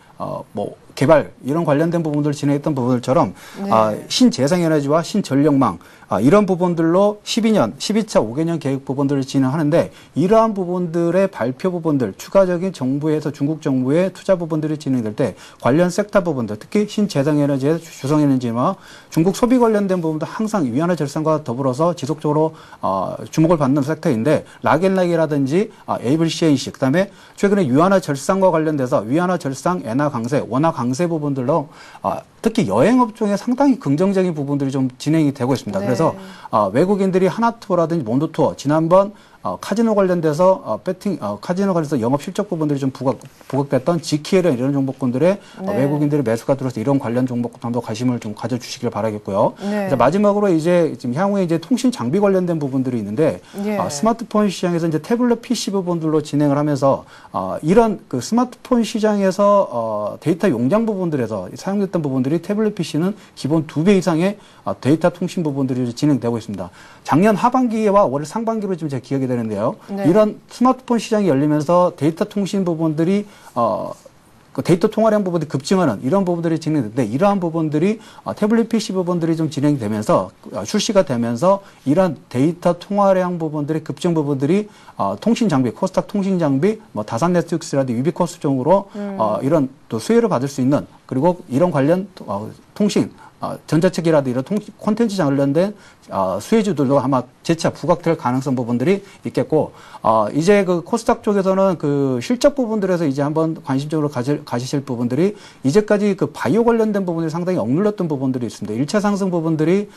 개발 이런 관련된 부분들을 진행했던 부분들처럼 네. 신재생에너지와 신전력망 이런 부분들로 12차 5개년 계획 부분들을 진행하는데 이러한 부분들의 발표 부분들 추가적인 정부에서 중국 정부의 투자 부분들이 진행될 때 관련 섹터 부분들 특히 신재생에너지의 주성에너지와 중국 소비 관련된 부분도 항상 위안화 절상과 더불어서 지속적으로 주목을 받는 섹터인데 락앤락이라든지 ABCNC 그다음에 최근에 위안화 절상과 관련돼서 위안화 절상, 엔화 강세, 원화 강세 부분들로 특히 여행업종에 상당히 긍정적인 부분들이 좀 진행이 되고 있습니다. 네. 그래서 외국인들이 하나투어라든지 몬도투어 지난번 카지노 관련돼서 카지노 관련해서 영업 실적 부분들이 좀 부각됐던 GKL은 이런 종목군들의 네. 외국인들의 매수가 들어서 이런 관련 종목도 한번 관심을 좀 가져주시길 바라겠고요. 네. 마지막으로 이제 지금 향후에 이제 통신 장비 관련된 부분들이 있는데 네. 스마트폰 시장에서 이제 태블릿 PC 부분들로 진행을 하면서 이런 그 스마트폰 시장에서 데이터 용량 부분들에서 사용됐던 부분들이 태블릿 PC는 기본 2배 이상의 데이터 통신 부분들이 진행되고 있습니다. 작년 하반기와 올 상반기로 지금 제 기억이 되는데요. 네. 이런 스마트폰 시장이 열리면서 데이터 통신 부분들이 그 데이터 통화량 부분들이 급증하는 이런 부분들이 진행되는데 이러한 부분들이 태블릿 PC 부분들이 좀 진행되면서 출시가 되면서 이러한 데이터 통화량 부분들의 급증 부분들이 통신 장비, 코스닥 통신 장비, 다산 네트워크스라든지 유비코스 쪽으로 이런 또 수혜를 받을 수 있는 그리고 이런 관련 통신 전자책이라도 이런 콘텐츠 관련된 수혜주들도 아마 재차 부각될 가능성 부분들이 있겠고, 이제 그 코스닥 쪽에서는 그 실적 부분들에서 이제 한번 관심적으로 가시실 부분들이 이제까지 그 바이오 관련된 부분들이 상당히 억눌렸던 부분들이 있습니다. 1차 상승 부분들이,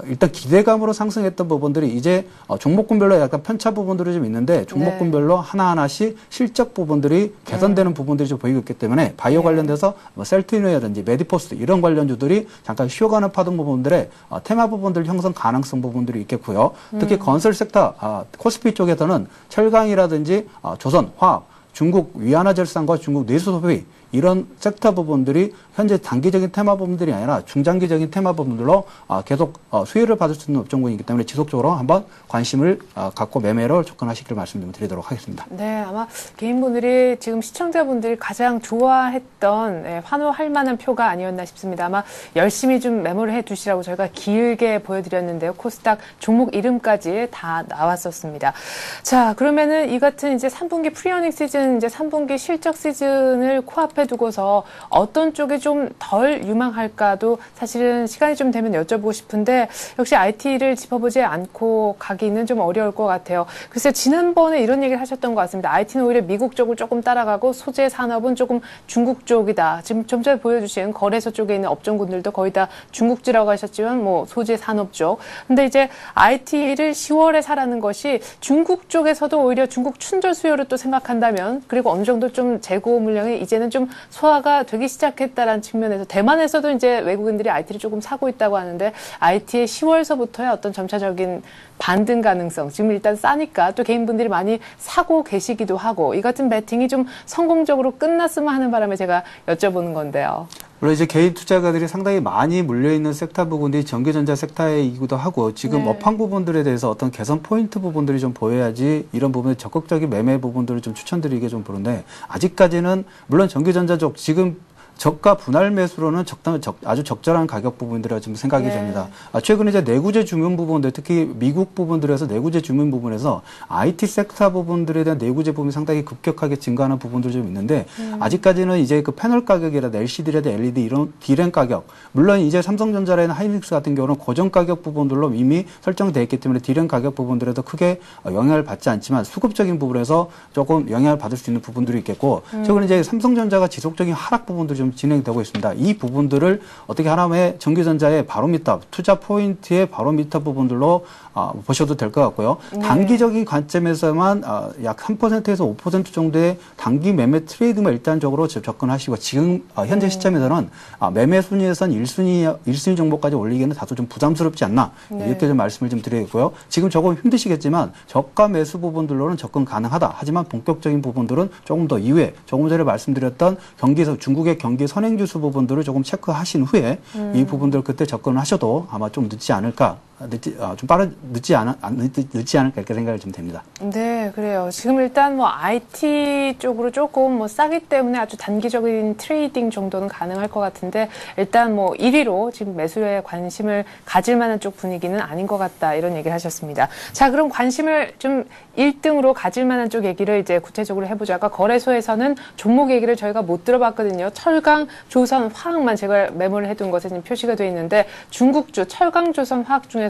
일단 기대감으로 상승했던 부분들이 이제 종목군별로 약간 편차 부분들이 좀 있는데 종목군별로 하나하나씩 실적 부분들이 개선되는 부분들이 좀 보이고 있기 때문에 바이오 관련돼서 셀트리온이라든지 메디포스 이런 관련주들이 잠깐 쉬어가는 파동 부분들의 테마 부분들 형성 가능성 부분들이 있겠고요. 특히 건설 섹터, 코스피 쪽에서는 철강이라든지 조선, 화학, 중국 위안화 절상과 중국 내수 소비 이런 섹터 부분들이 현재 단기적인 테마 부분들이 아니라 중장기적인 테마 부분들로 계속 수혜를 받을 수 있는 업종군이기 때문에 지속적으로 한번 관심을 갖고 매매를 접근하시기를 말씀 좀 드리도록 하겠습니다. 네, 아마 개인분들이 지금 시청자분들이 가장 좋아했던 환호할 만한 표가 아니었나 싶습니다. 아마 열심히 좀 메모를 해두시라고 저희가 길게 보여드렸는데요. 코스닥 종목 이름까지 다 나왔었습니다. 자, 그러면은 이 같은 이제 3분기 프리어닝 시즌, 이제 3분기 실적 시즌을 코앞에 두고서 어떤 쪽이 좀 덜 유망할까도 사실은 시간이 좀 되면 여쭤보고 싶은데 역시 IT를 짚어보지 않고 가기는 좀 어려울 것 같아요. 글쎄 지난번에 이런 얘기를 하셨던 것 같습니다. IT는 오히려 미국 쪽을 조금 따라가고 소재 산업은 조금 중국 쪽이다. 지금 좀 전에 보여주신 거래소 쪽에 있는 업종군들도 거의 다 중국지라고 하셨지만 뭐 소재 산업 쪽. 근데 이제 IT를 10월에 사라는 것이 중국 쪽에서도 오히려 중국 춘절 수요를 또 생각한다면 그리고 어느 정도 좀 재고 물량이 이제는 좀 좀 소화가 되기 시작했다라는 측면에서 대만에서도 이제 외국인들이 IT를 조금 사고 있다고 하는데 IT의 10월서부터의 어떤 점차적인 반등 가능성, 지금 일단 싸니까 또 개인분들이 많이 사고 계시기도 하고 이 같은 베팅이 좀 성공적으로 끝났으면 하는 바람에 제가 여쭤보는 건데요. 물론 이제 개인 투자가들이 상당히 많이 물려있는 섹터 부분들이 전기전자 섹터이기도 하고 지금 네. 업황 부분들에 대해서 어떤 개선 포인트 부분들이 좀 보여야지 이런 부분에 적극적인 매매 부분들을 좀 추천드리게 좀 보는데 아직까지는 물론 전기전자 쪽 지금 저가 분할 매수로는 아주 적절한 가격 부분들이라 좀 생각이 네. 됩니다. 최근에 이제 내구재 주문 부분들, 특히 미국 부분들에서 내구재 주문 부분에서 IT 섹터 부분들에 대한 내구재 부분이 상당히 급격하게 증가하는 부분들이 좀 있는데 아직까지는 이제 그 패널 가격이라든지 LCD라든지 LED 이런 D램 가격, 물론 이제 삼성전자라는 하이닉스 같은 경우는 고정 가격 부분들로 이미 설정되어 있기 때문에 D램 가격 부분들에도 크게 영향을 받지 않지만 수급적인 부분에서 조금 영향을 받을 수 있는 부분들이 있겠고 최근에 이제 삼성전자가 지속적인 하락 부분들이 좀 진행되고 있습니다. 이 부분들을 어떻게 하나의 전기전자의 바로미터, 투자 포인트의 바로미터 부분들로 보셔도 될 것 같고요. 네. 단기적인 관점에서만 약 3%에서 5% 정도의 단기 매매 트레이드만 일단적으로 접근하시고 지금 현재 시점에서는 매매 순위에선 1순위 정도까지 올리기에는 다소 좀 부담스럽지 않나 네. 이렇게 좀 말씀을 좀 드리겠고요. 지금 조금 힘드시겠지만 저가 매수 부분들로는 접근 가능하다. 하지만 본격적인 부분들은 조금 더 이후에 조금 전에 말씀드렸던 중국의 경기 선행지수 부분들을 조금 체크하신 후에 이 부분들 그때 접근을 하셔도 아마 좀 늦지 않을까. 늦지 않을까 이렇게 생각이 좀 됩니다. 네, 그래요. 지금 일단 뭐 IT 쪽으로 조금 뭐 싸기 때문에 아주 단기적인 트레이딩 정도는 가능할 것 같은데 일단 뭐 1위로 지금 매수에 관심을 가질 만한 쪽 분위기는 아닌 것 같다 이런 얘기를 하셨습니다. 자, 그럼 관심을 좀 1등으로 가질 만한 쪽 얘기를 이제 구체적으로 해보죠. 아까 거래소에서는 종목 얘기를 저희가 못 들어봤거든요. 철강, 조선, 화학만 제가 메모를 해둔 것에 지금 표시가 되어 있는데 중국주 철강, 조선, 화학 중에서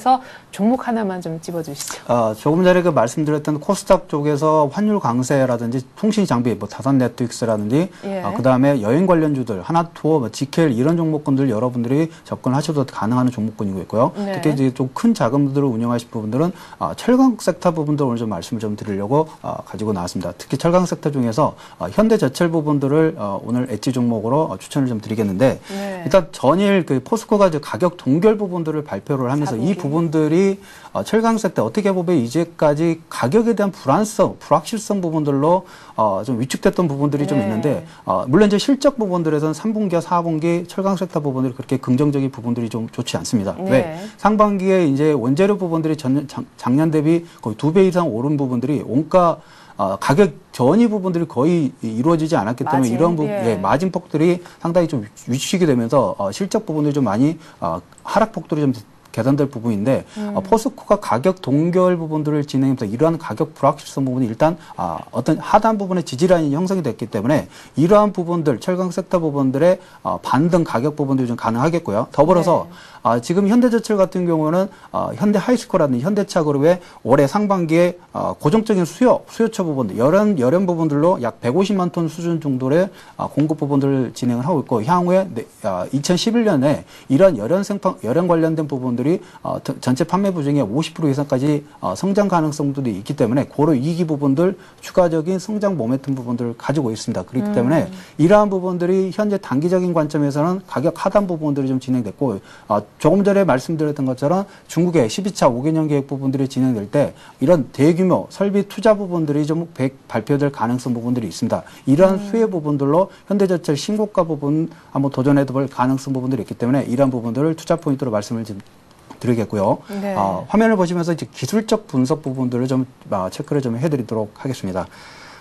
종목 하나만 좀 찝어주시죠. 조금 전에 그 말씀드렸던 코스닥 쪽에서 환율 강세라든지 통신 장비, 뭐 다산 네트웍스라든지, 예. 그 다음에 여행 관련주들, 하나투어, 뭐 지켈 이런 종목군들 여러분들이 접근하셔도 가능한 종목군이고 있고요. 네. 특히 이제 좀 큰 자금들을 운영하실 부분들은 철강 섹터 부분들 오늘 좀 말씀을 좀 드리려고 가지고 나왔습니다. 특히 철강 섹터 중에서 현대제철 부분들을 오늘 엣지 종목으로 추천을 좀 드리겠는데 네. 일단 전일 그 포스코가 이제 가격 동결 부분들을 발표를 하면서 이 부분들이 철강 섹터 어떻게 보면 이제까지 가격에 대한 불확실성 부분들로 좀 위축됐던 부분들이 좀 네. 있는데 물론 이제 실적 부분들에서는 3분기와 4분기 철강 섹터 부분들이 그렇게 긍정적인 부분들이 좀 좋지 않습니다. 네. 왜? 상반기에 이제 원재료 부분들이 작년 대비 거의 2배 이상 오른 부분들이 원가 가격 전이 부분들이 거의 이루어지지 않았기 때문에 마진, 이런 부분, 예. 마진폭들이 상당히 좀 위축이 되면서 실적 부분들이 좀 많이 하락폭들이 좀 개선될 부분인데 포스코가 가격 동결 부분들을 진행하면서 이러한 가격 불확실성 부분이 일단 어떤 하단 부분의 지지라인이 형성이 됐기 때문에 이러한 부분들 철강 섹터 부분들의 반등 가격 부분들이 좀 가능하겠고요. 더불어서 지금 현대제철 같은 경우는 현대 하이스코라든지 현대차 그룹의 올해 상반기에 고정적인 수요처 부분들 열연 부분들로 약 150만 톤 수준 정도의 공급 부분들을 진행을 하고 있고 향후에 2011년에 이러한 열연 관련된 부분들이 전체 판매 부중에 50% 이상까지 성장 가능성들이 있기 때문에 그런 이기 부분들 추가적인 성장 모멘텀 부분들을 가지고 있습니다. 그렇기 때문에 이러한 부분들이 현재 단기적인 관점에서는 가격 하단 부분들이 좀 진행됐고 조금 전에 말씀드렸던 것처럼 중국의 12차 5개년 계획 부분들이 진행될 때 이런 대규모 설비 투자 부분들이 좀 발표될 가능성 부분들이 있습니다. 이러한 수혜 부분들로 현대제철 신고가 부분 한번 도전해 볼 가능성 부분들이 있기 때문에 이러한 부분들을 투자 포인트로 말씀을 좀 드리겠고요. 네. 화면을 보시면서 이제 기술적 분석 부분들을 좀 체크를 좀 해드리도록 하겠습니다.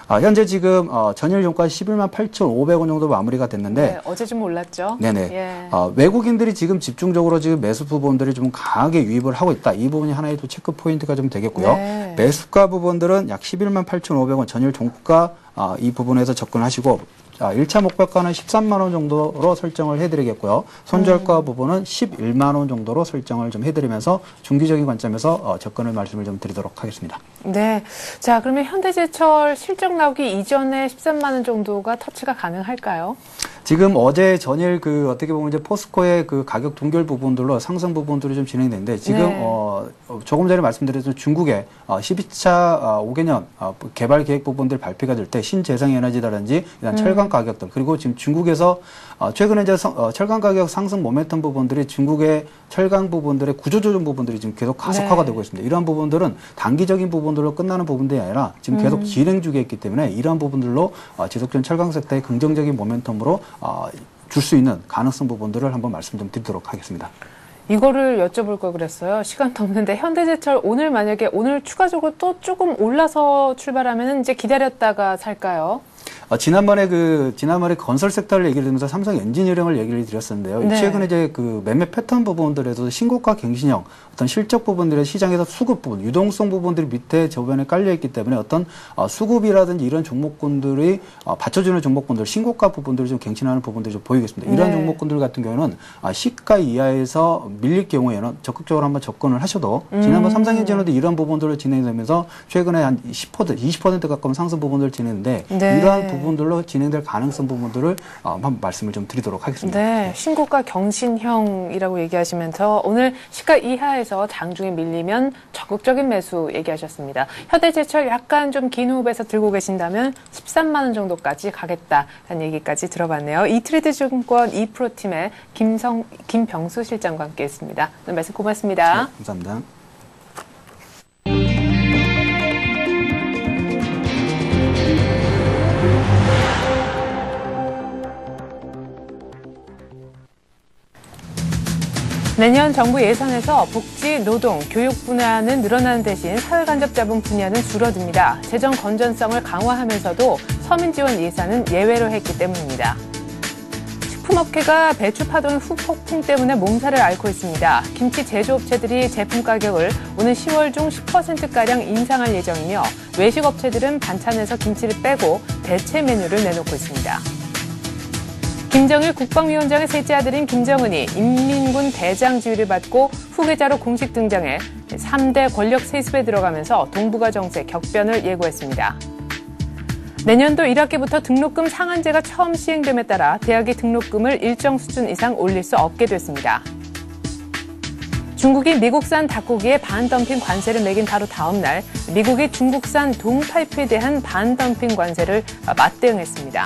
현재 지금 전일 종가 11만 8,500원 정도 마무리가 됐는데 네, 어제 좀 올랐죠. 네네. 예. 외국인들이 지금 집중적으로 지금 매수 부분들이 좀 강하게 유입을 하고 있다. 이 부분이 하나의 또 체크 포인트가 좀 되겠고요. 네. 매수가 부분들은 약 11만 8,500원 전일 종가 이 부분에서 접근하시고 1차 목표가는 13만 원 정도로 설정을 해드리겠고요. 손절가 부분은 11만 원 정도로 설정을 좀 해드리면서 중기적인 관점에서 접근을 말씀을 좀 드리도록 하겠습니다. 네. 자, 그러면 현대제철 실적 나오기 이전에 13만 원 정도가 터치가 가능할까요? 지금 어제 전일 어떻게 보면 이제 포스코의 그 가격 동결 부분들로 상승 부분들이 좀 진행되는데 지금 네. 조금 전에 말씀드렸던 중국의 12차 5개년 개발 계획 부분들 발표가 될 때 신재생에너지라든지 일단 철강 철강 가격들 그리고 지금 중국에서 최근에 이제 철강 가격 상승 모멘텀 부분들이 중국의 철강 부분들의 구조조정 부분들이 지금 계속 가속화가 되고 있습니다. 이러한 부분들은 단기적인 부분들로 끝나는 부분들이 아니라 지금 계속 진행 중에 있기 때문에 이러한 부분들로 지속적인 철강 섹터의 긍정적인 모멘텀으로 줄 수 있는 가능성 부분들을 한번 말씀 좀 드리도록 하겠습니다. 이거를 여쭤볼 걸 그랬어요. 시간도 없는데 현대제철 만약에 오늘 추가적으로 또 조금 올라서 출발하면 이제 기다렸다가 살까요? 지난번에 건설 섹터를 얘기를 드리면서 삼성 엔지니어링을 얘기를 드렸었는데요. 네. 최근에 이제 그 매매 패턴 부분들에도 신고가 갱신형 어떤 실적 부분들의 시장에서 수급 부분, 유동성 부분들이 밑에 저변에 깔려 있기 때문에 어떤 수급이라든지 이런 종목군들이 받쳐주는 종목군들, 신고가 부분들을 좀 갱신하는 부분들이 좀 보이겠습니다. 이러한 네. 종목군들 같은 경우는 시가 이하에서 밀릴 경우에는 적극적으로 한번 접근을 하셔도 지난번 삼성 엔지니어도 이런 부분들을 진행되면서 최근에 한 10%, 20% 가까운 상승 부분들을 진행했는데 네. 이러한 부분들로 진행될 가능성 부분들을 한번 말씀을 좀 드리도록 하겠습니다. 네, 신고가 경신형이라고 얘기하시면서 오늘 시가 이하에서 장중에 밀리면 적극적인 매수 얘기하셨습니다. 현대제철 약간 좀 긴 호흡에서 들고 계신다면 13만 원 정도까지 가겠다라는 얘기까지 들어봤네요. 이트레이드 증권 2프로팀의 김병수 실장과 함께했습니다. 오늘 말씀 고맙습니다. 네, 감사합니다. 내년 정부 예산에서 복지, 노동, 교육 분야는 늘어나는 대신 사회간접자본 분야는 줄어듭니다. 재정 건전성을 강화하면서도 서민 지원 예산은 예외로 했기 때문입니다. 식품업계가 배추 파동 후폭풍 때문에 몸살을 앓고 있습니다. 김치 제조업체들이 제품 가격을 오는 10월 중 10%가량 인상할 예정이며 외식업체들은 반찬에서 김치를 빼고 대체 메뉴를 내놓고 있습니다. 김정일 국방위원장의 셋째 아들인 김정은이 인민군 대장 지위를 받고 후계자로 공식 등장해 3대 권력 세습에 들어가면서 동북아 정세 격변을 예고했습니다. 내년도 1학기부터 등록금 상한제가 처음 시행됨에 따라 대학이 등록금을 일정 수준 이상 올릴 수 없게 됐습니다. 중국이 미국산 닭고기에 반덤핑 관세를 매긴 바로 다음 날 미국이 중국산 동파이프에 대한 반덤핑 관세를 맞대응했습니다.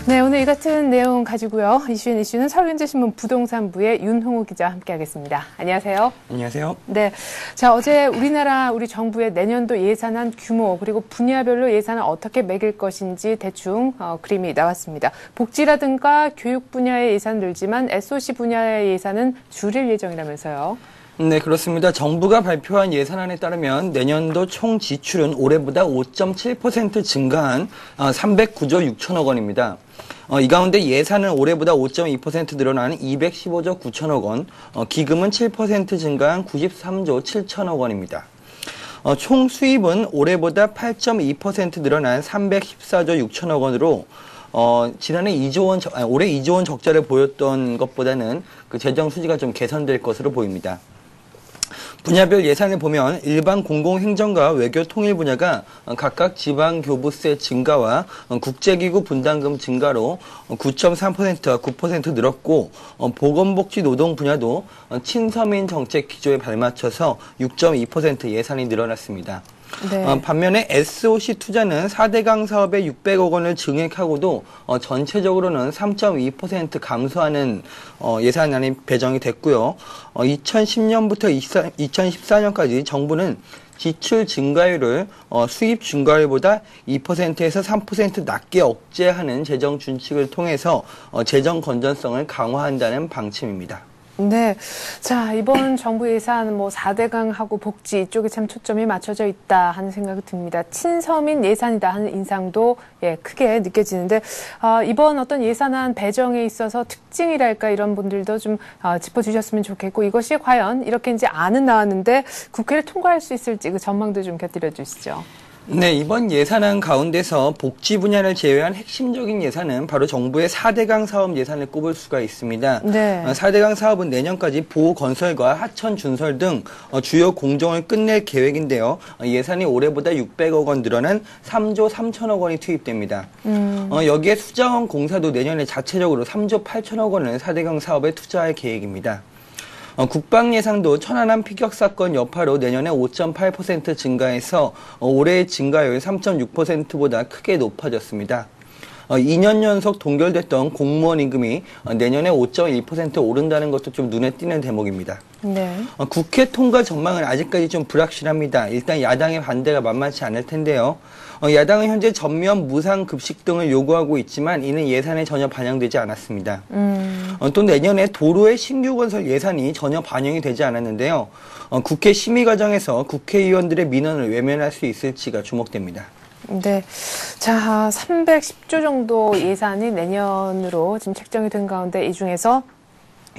네, 오늘 이 같은 내용 가지고요. 이슈는 서울경제신문 부동산부의 윤홍우 기자와 함께하겠습니다. 안녕하세요. 안녕하세요. 네, 자 어제 우리 정부의 내년도 예산안 규모 그리고 분야별로 예산을 어떻게 매길 것인지 대충 그림이 나왔습니다. 복지라든가 교육 분야의 예산은 늘지만 SOC 분야의 예산은 줄일 예정이라면서요. 네, 그렇습니다. 정부가 발표한 예산안에 따르면 내년도 총 지출은 올해보다 5.7% 증가한 309조 6천억 원입니다. 이 가운데 예산은 올해보다 5.2% 늘어난 215조 9천억 원, 기금은 7% 증가한 93조 7천억 원입니다. 총 수입은 올해보다 8.2% 늘어난 314조 6천억 원으로 지난해 올해 2조 원 적자를 보였던 것보다는 그 재정 수지가 좀 개선될 것으로 보입니다. 분야별 예산을 보면 일반 공공행정과 외교 통일 분야가 각각 지방교부세 증가와 국제기구 분담금 증가로 9.3%와 9% 늘었고 보건복지 노동 분야도 친서민 정책 기조에 발맞춰서 6.2% 예산이 늘어났습니다. 네. 반면에 SOC 투자는 4대강 사업에 600억 원을 증액하고도 전체적으로는 3.2% 감소하는 예산안이 배정이 됐고요. 2010년부터 2014년까지 정부는 지출 증가율을 수입 증가율보다 2%에서 3% 낮게 억제하는 재정 준칙을 통해서 재정 건전성을 강화한다는 방침입니다. 네. 자, 이번 정부 예산 4대강하고 복지 이쪽에 참 초점이 맞춰져 있다 하는 생각이 듭니다. 친서민 예산이다 하는 인상도 크게 느껴지는데 이번 어떤 예산안 배정에 있어서 특징이랄까 이런 분들도 좀 짚어주셨으면 좋겠고 이것이 과연 이렇게 이제 안은 나왔는데 국회를 통과할 수 있을지 그 전망도 좀 곁들여 주시죠. 네, 이번 예산안 가운데서 복지 분야를 제외한 핵심적인 예산은 바로 정부의 4대강 사업 예산을 꼽을 수가 있습니다. 네. 4대강 사업은 내년까지 보건설과 하천 준설 등 주요 공정을 끝낼 계획인데요. 예산이 올해보다 600억 원 늘어난 3조 3천억 원이 투입됩니다. 여기에 수자원 공사도 내년에 자체적으로 3조 8천억 원을 4대강 사업에 투자할 계획입니다. 국방 예산도 천안함 피격 사건 여파로 내년에 5.8% 증가해서 올해의 증가율 3.6%보다 크게 높아졌습니다. 2년 연속 동결됐던 공무원 임금이 내년에 5.1% 오른다는 것도 좀 눈에 띄는 대목입니다. 네. 국회 통과 전망은 아직까지 좀 불확실합니다. 일단 야당의 반대가 만만치 않을 텐데요. 야당은 현재 전면 무상급식 등을 요구하고 있지만 이는 예산에 전혀 반영되지 않았습니다. 또 내년에 도로의 신규 건설 예산이 전혀 반영이 되지 않았는데요. 국회 심의 과정에서 국회의원들의 민원을 외면할 수 있을지가 주목됩니다. 네. 자, 310조 정도 예산이 내년으로 지금 책정이 된 가운데 이 중에서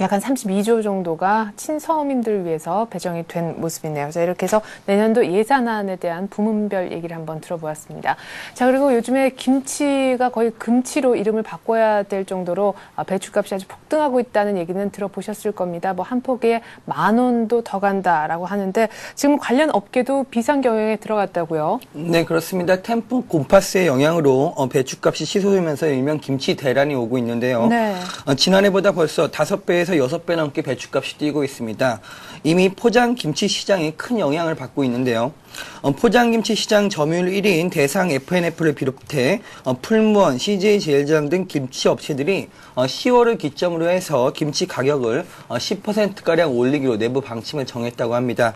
약 한 32조 정도가 친서민들을 위해서 배정이 된 모습이네요. 자, 이렇게 해서 내년도 예산안에 대한 부문별 얘기를 한번 들어보았습니다. 자, 그리고 요즘에 김치가 거의 금치로 이름을 바꿔야 될 정도로 배추값이 아주 폭등하고 있다는 얘기는 들어보셨을 겁니다. 뭐 한 포기에 10,000원도 더 간다라고 하는데 지금 관련 업계도 비상경영에 들어갔다고요? 네, 그렇습니다. 태풍 곰파스의 영향으로 배추값이 치솟으면서 일명 김치 대란이 오고 있는데요. 네. 지난해보다 벌써 5배에서 6배 넘게 배추값이 뛰고 있습니다. 이미 포장김치 시장이 큰 영향을 받고 있는데요. 포장김치 시장 점유율 1위인 대상 FNF를 비롯해 풀무원, CJ제일제당 등 김치 업체들이 10월을 기점으로 해서 김치 가격을 10%가량 올리기로 내부 방침을 정했다고 합니다.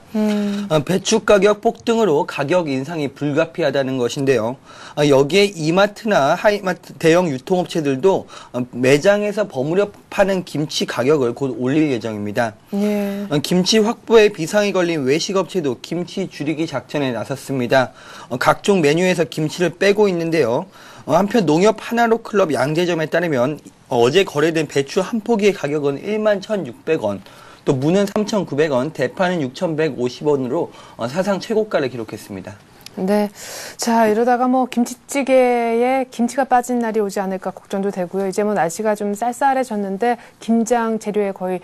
배추 가격 폭등으로 가격 인상이 불가피하다는 것인데요. 여기에 이마트나 하이마트 대형 유통업체들도 매장에서 버무려 파는 김치 가격을 곧 올릴 예정입니다. 예. 김치 확보에 비상이 걸린 외식업체도 김치 줄이기 작전에 나섰습니다. 각종 메뉴에서 김치를 빼고 있는데요. 한편 농협 하나로 클럽 양재점에 따르면 어제 거래된 배추 한 포기의 가격은 11,600원, 또 무는 3,900원, 대파는 6,150원으로 사상 최고가를 기록했습니다. 네. 자, 이러다가 뭐 김치찌개에 김치가 빠진 날이 오지 않을까 걱정도 되고요. 이제 뭐 날씨가 좀 쌀쌀해졌는데 김장 재료의 거의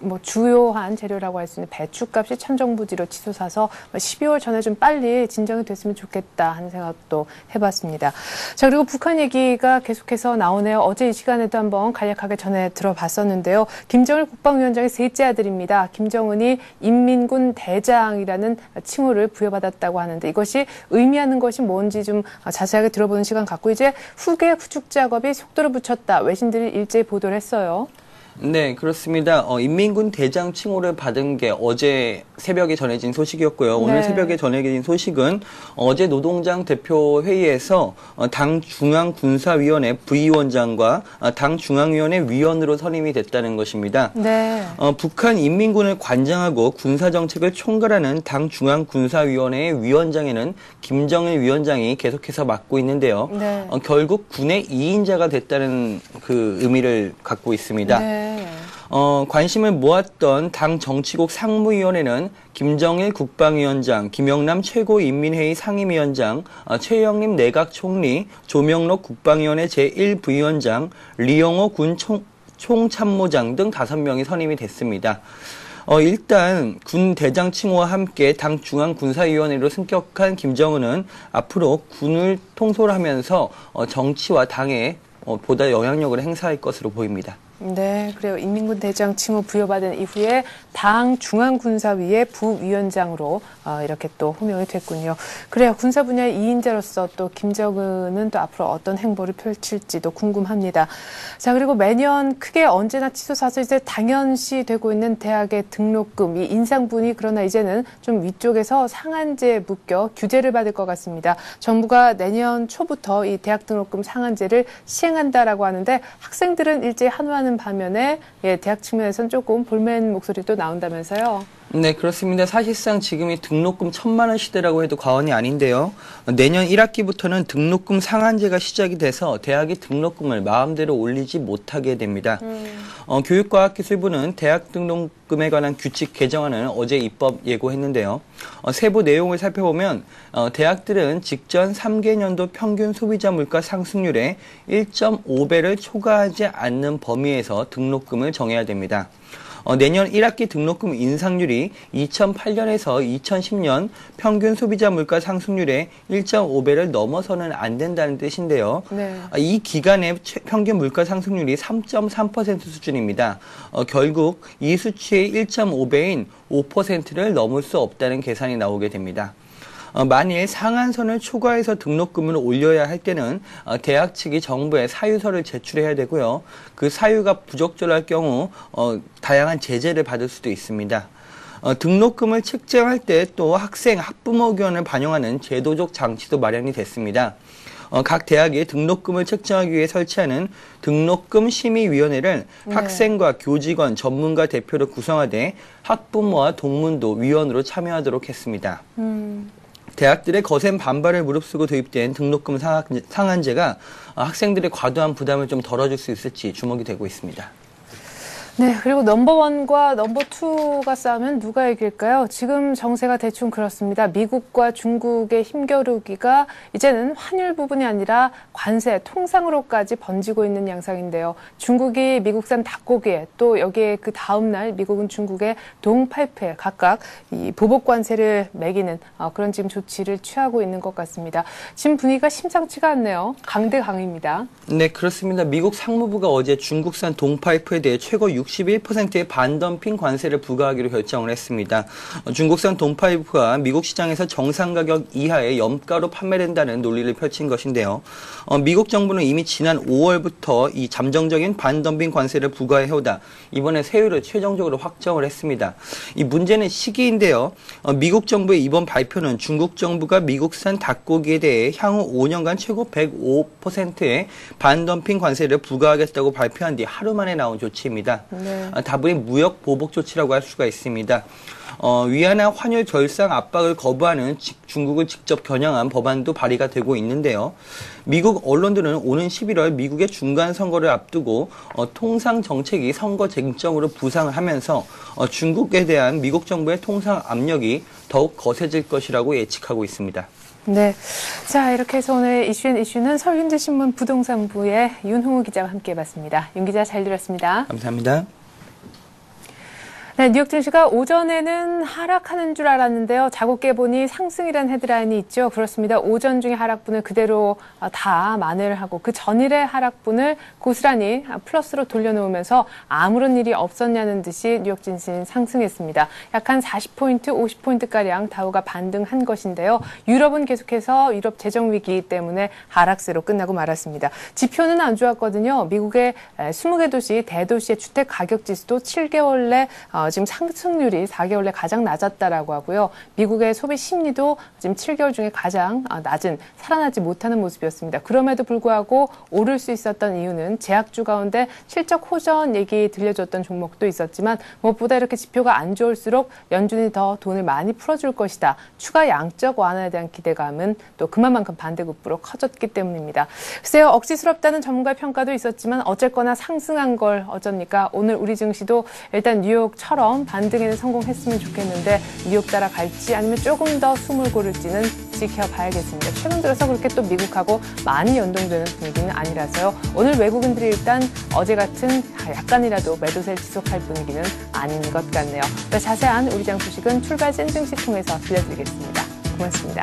뭐 주요한 재료라고 할 수 있는 배추값이 천정부지로 치솟아서 12월 전에 좀 빨리 진정이 됐으면 좋겠다 하는 생각도 해봤습니다. 자, 그리고 북한 얘기가 계속해서 나오네요. 어제 이 시간에도 한번 간략하게 전해 들어봤었는데요. 김정일 국방위원장의 셋째 아들입니다. 김정은이 인민군 대장이라는 칭호를 부여받았다고 하는데 이것이 의미하는 것이 뭔지 좀 자세하게 들어보는 시간 갖고 이제 후계 구축 작업이 속도를 붙였다. 외신들이 일제히 보도를 했어요. 네, 그렇습니다. 인민군 대장 칭호를 받은 게 어제 새벽에 전해진 소식이었고요. 오늘 네. 새벽에 전해진 소식은 어제 노동당 대표 회의에서 당 중앙군사위원회 부위원장과 당 중앙위원회 위원으로 선임이 됐다는 것입니다. 네. 북한 인민군을 관장하고 군사정책을 총괄하는 당 중앙군사위원회의 위원장에는 김정일 위원장이 계속해서 맡고 있는데요. 네. 결국 군의 2인자가 됐다는 그 의미를 갖고 있습니다. 네. 관심을 모았던 당 정치국 상무위원회는 김정일 국방위원장, 김영남 최고인민회의 상임위원장, 최영림 내각총리, 조명록 국방위원회 제1부위원장, 리영호 군 총참모장 등 5명이 선임이 됐습니다. 일단 군 대장 칭호와 함께 당 중앙군사위원회로 승격한 김정은은 앞으로 군을 통솔하면서 정치와 당에 보다 영향력을 행사할 것으로 보입니다. 네, 그래요. 인민군 대장 칭호 부여받은 이후에 당 중앙군사위의 부위원장으로 이렇게 또 호명이 됐군요. 그래요. 군사 분야의 2인자로서 또 김정은은 또 앞으로 어떤 행보를 펼칠지도 궁금합니다. 자, 그리고 매년 크게 언제나 치솟아서 이제 당연시 되고 있는 대학의 등록금, 이 인상분이 그러나 이제는 좀 위쪽에서 상한제에 묶여 규제를 받을 것 같습니다. 정부가 내년 초부터 이 대학 등록금 상한제를 시행한다라고 하는데 학생들은 일제히 한호하는 반면에 대학 측면에서는 조금 볼멘 목소리도 나온다면서요. 네, 그렇습니다. 사실상 지금이 등록금 1,000만 원 시대라고 해도 과언이 아닌데요. 내년 1학기부터는 등록금 상한제가 시작이 돼서 대학이 등록금을 마음대로 올리지 못하게 됩니다. 교육과학기술부는 대학 등록금에 관한 규칙 개정안을 어제 입법 예고했는데요. 세부 내용을 살펴보면 대학들은 직전 3개년도 평균 소비자 물가 상승률의 1.5배를 초과하지 않는 범위에서 등록금을 정해야 됩니다. 내년 1학기 등록금 인상률이 2008년에서 2010년 평균 소비자 물가 상승률의 1.5배를 넘어서는 안 된다는 뜻인데요. 네. 이 기간의 평균 물가 상승률이 3.3% 수준입니다. 결국 이 수치의 1.5배인 5%를 넘을 수 없다는 계산이 나오게 됩니다. 만일 상한선을 초과해서 등록금을 올려야 할 때는 대학 측이 정부에 사유서를 제출해야 되고요. 그 사유가 부적절할 경우 다양한 제재를 받을 수도 있습니다. 등록금을 책정할 때 또 학생, 학부모 의견을 반영하는 제도적 장치도 마련이 됐습니다. 각 대학이 등록금을 책정하기 위해 설치하는 등록금 심의위원회를 학생과 교직원, 전문가 대표로 구성하되 학부모와 동문도 위원으로 참여하도록 했습니다. 대학들의 거센 반발을 무릅쓰고 도입된 등록금 상한제가 학생들의 과도한 부담을 좀 덜어줄 수 있을지 주목이 되고 있습니다. 네, 그리고 넘버1과 넘버2가 싸우면 누가 이길까요? 지금 정세가 대충 그렇습니다. 미국과 중국의 힘겨루기가 이제는 환율 부분이 아니라 관세, 통상으로까지 번지고 있는 양상인데요. 중국이 미국산 닭고기에 또 여기에 그 다음 날 미국은 중국의 동파이프에 각각 이 보복 관세를 매기는 그런 지금 조치를 취하고 있는 것 같습니다. 지금 분위기가 심상치가 않네요. 강대강입니다. 네, 그렇습니다. 미국 상무부가 어제 중국산 동파이프에 대해 최고 61%의 반덤핑 관세를 부과하기로 결정을 했습니다. 중국산 동파이프가 미국 시장에서 정상 가격 이하의 염가로 판매된다는 논리를 펼친 것인데요. 미국 정부는 이미 지난 5월부터 이 잠정적인 반덤핑 관세를 부과해오다 이번에 세율을 최종적으로 확정을 했습니다. 이 문제는 시기인데요. 미국 정부의 이번 발표는 중국 정부가 미국산 닭고기에 대해 향후 5년간 최고 105%의 반덤핑 관세를 부과하겠다고 발표한 뒤 하루 만에 나온 조치입니다. 네. 다분히 무역 보복 조치라고 할 수가 있습니다. 위안화 환율 결상 압박을 거부하는 중국을 직접 겨냥한 법안도 발의가 되고 있는데요. 미국 언론들은 오는 11월 미국의 중간 선거를 앞두고 통상 정책이 선거 쟁점으로 부상을 하면서 중국에 대한 미국 정부의 통상 압력이 더욱 거세질 것이라고 예측하고 있습니다. 네. 자, 이렇게 해서 오늘 이슈는 서울현대신문 부동산부의 윤홍우 기자와 함께 해봤습니다. 윤 기자 잘 들었습니다. 감사합니다. 네, 뉴욕 증시가 오전에는 하락하는 줄 알았는데요. 자고 깨보니 상승이라는 헤드라인이 있죠. 그렇습니다. 오전 중에 하락분을 그대로 다 만회를 하고 그 전일의 하락분을 고스란히 플러스로 돌려놓으면서 아무런 일이 없었냐는 듯이 뉴욕 증시는 상승했습니다. 약 한 40포인트, 50포인트가량 다우가 반등한 것인데요. 유럽은 계속해서 유럽 재정위기 때문에 하락세로 끝나고 말았습니다. 지표는 안 좋았거든요. 미국의 20개 도시, 대도시의 주택가격지수도 7개월 내 지금 상승률이 4개월 내 가장 낮았다라고 하고요. 미국의 소비 심리도 지금 7개월 중에 가장 낮은, 살아나지 못하는 모습이었습니다. 그럼에도 불구하고 오를 수 있었던 이유는 제약주 가운데 실적 호전 얘기 들려줬던 종목도 있었지만 무엇보다 이렇게 지표가 안 좋을수록 연준이 더 돈을 많이 풀어줄 것이다. 추가 양적 완화에 대한 기대감은 또 그만큼 반대급부로 커졌기 때문입니다. 글쎄요, 억지스럽다는 전문가의 평가도 있었지만 어쨌거나 상승한 걸 어쩝니까? 오늘 우리 증시도 일단 뉴욕처럼 반등에는 성공했으면 좋겠는데 뉴욕 따라갈지 아니면 조금 더 숨을 고를지는 지켜봐야겠습니다. 최근 들어서 그렇게 또 미국하고 많이 연동되는 분위기는 아니라서요. 오늘 외국인들이 일단 어제 같은 약간이라도 매도세를 지속할 분위기는 아닌 것 같네요. 더 자세한 우리 장 소식은 출발 cen증시 통해서 들려드리겠습니다. 고맙습니다.